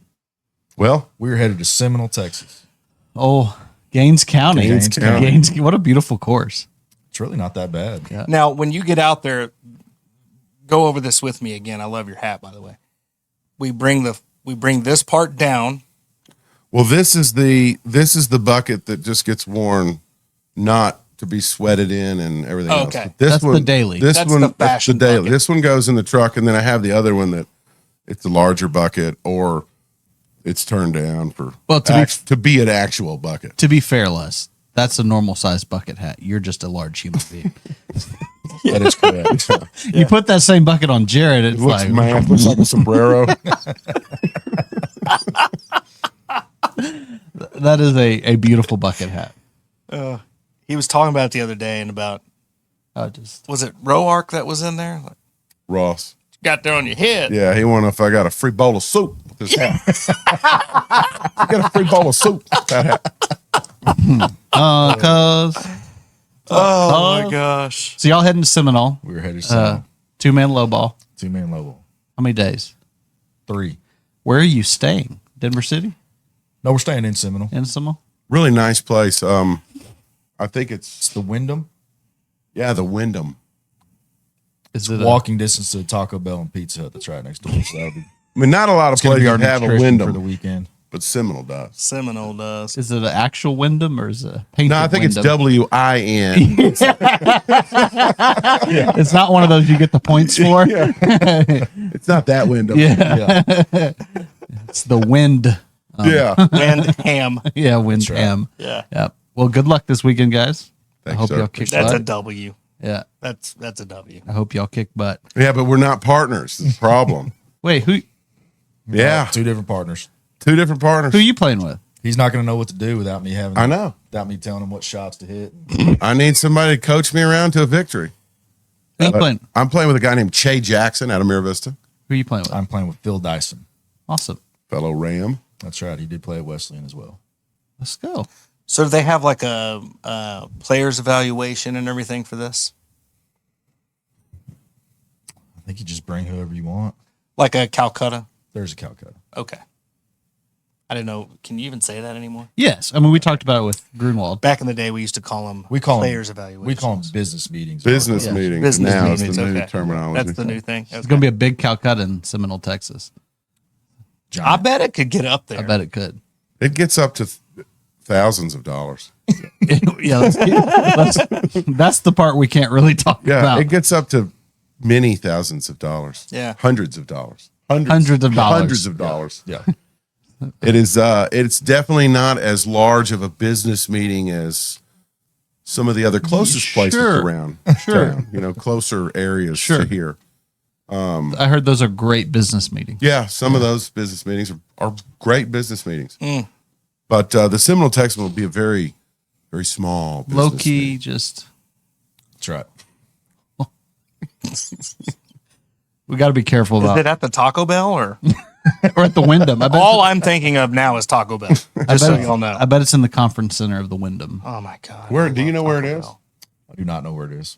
Well, We're headed to Seminole, Texas. Oh, Gaines County. Gaines County. What a beautiful course. It's really not that bad. Yeah. Now, when you get out there, go over this with me again. I love your hat, by the way. We bring this part down. well, this is the bucket that just gets worn, not to be sweated in and everything else. Okay. But this That's the daily. This That's one, the that's the fashion daily. bucket. This one goes in the truck, and then I have the other one that it's a larger bucket, or it's turned down for Well, to be an actual bucket. To be fair, Les, that's a normal size bucket hat. You're just a large human being. That is correct. You put that same bucket on Jared, it's Looks like, mad. Looks like a sombrero. that is a beautiful bucket hat. He was talking about it the other day and about, was it Roark that was in there? Like, Ross. got there on your head. Yeah, he wanted if I got a free bowl of soup with his hat. I got a free bowl of soup with that hat. Oh my gosh. So y'all heading to Seminole, We were headed to Seminole. 2-man low ball. 2-man level. How many days? 3. Where are you staying? Denver City? No, we're staying in Seminole. In Seminole? Really nice place. I think It's it's the Wyndham. the Wyndham. Is it Walking distance to Taco Bell and Pizza Hut that's right next door. So that'll be, I mean, not a lot of it's going to be places our have a nutrition for the Wyndham, weekend. but Seminole does. Seminole does. Is it an actual Wyndham or is it a painted No, I think it's Wyndham? WIN. It's not one of those you get the points for. It's not that Wyndham. Yeah. It's the wind. Yeah. And ham. Yeah, wind That's right. ham. Yeah. Yeah. Well, good luck this weekend, guys. I Thanks, hope sir. y'all kick That's a butt. W. Yeah. That's a W. I hope y'all kick butt. Yeah, but we're not partners. It's a problem. Wait, who Yeah. 2 different partners. 2 different partners. are you playing with? He's not going to know what to do without me having. I know. Without me telling him what shots to hit. I need somebody to coach me around to a victory. Who you playing? I'm playing with a guy named Che Jackson out of Mira Vista, Who are you playing with? I'm playing with Phil Dyson. Awesome. fellow Ram. That's right. He did play at Wesleyan as well. Let's go. So do they have like a player's evaluation and everything for this? I think you just bring whoever you want. Like a Calcutta? There's a Calcutta. Okay. I didn't know. Can you even say that anymore? Yes. I mean, we talked about it with Grunwald. Back in the day, we used to call them players evaluations. We call them business meetings. Business Yeah. meetings. Business now meetings. is the new Okay. terminology. That's the new thing. It's going to be a big Calcutta in Seminole, Texas. I bet it could get up there. I bet it could. It gets up to thousands of dollars. Yeah, that's the part we can't really talk Yeah, about. it gets up to many thousands of dollars. Yeah. Hundreds of dollars. Hundreds of dollars. Hundreds of dollars. Yeah. It is it's definitely not as large of a business meeting as some of the other closest places Sure. around Sure. town, you know, closer areas Sure. to here. I heard those are great business meetings. Yeah, some of those business meetings are great business meetings. But the Seminole Texan will be a very, very small business Low key, meeting. just That's right. we got to be careful Is about. it at the Taco Bell or? Or at the Wyndham. I bet, All I'm thinking of now is Taco Bell. Just so y'all know. I bet it's in the conference center of the Wyndham. Oh my God. Where I do you love know where it Taco is? Bell. I do not know where it is.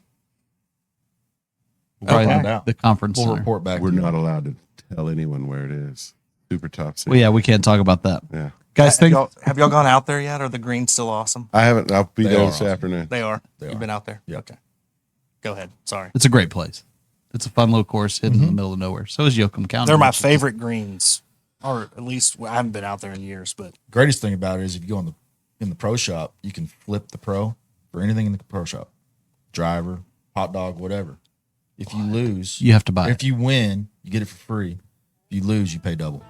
Probably find out. the conference We'll center. report back. We're to you. not allowed to tell anyone where it is. Super top secret. Well, yeah, we can't talk about that. Yeah. Guys, think Have y'all gone out there yet? Are the greens still awesome? I haven't. I'll be They there are this awesome. afternoon. They are. They You've are. been out there? Yep. Okay. Go ahead. Sorry. it's a great place. It's a fun little course hidden in the middle of nowhere. So is Yoakum County. They're my which is- favorite greens. Or at least I haven't been out there in years, but Greatest thing about it is if you go in the pro shop, you can flip the pro for anything in the pro shop. Driver, hot dog, whatever. If you lose, You have to buy if it. you win, you get it for free. If you lose, you pay double.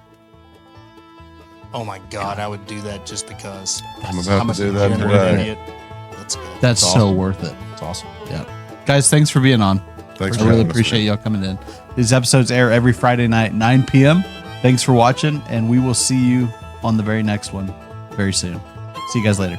oh my God, I would do that just because. I'm about to do that I'm an today. idiot. That's so worth it. It's awesome. Yeah. Guys, thanks for being on. Thanks I for really having us, appreciate man. y'all coming in. These episodes air every Friday night, 9 p.m. Thanks for watching, and we will see you on the very next one very soon. See you guys later.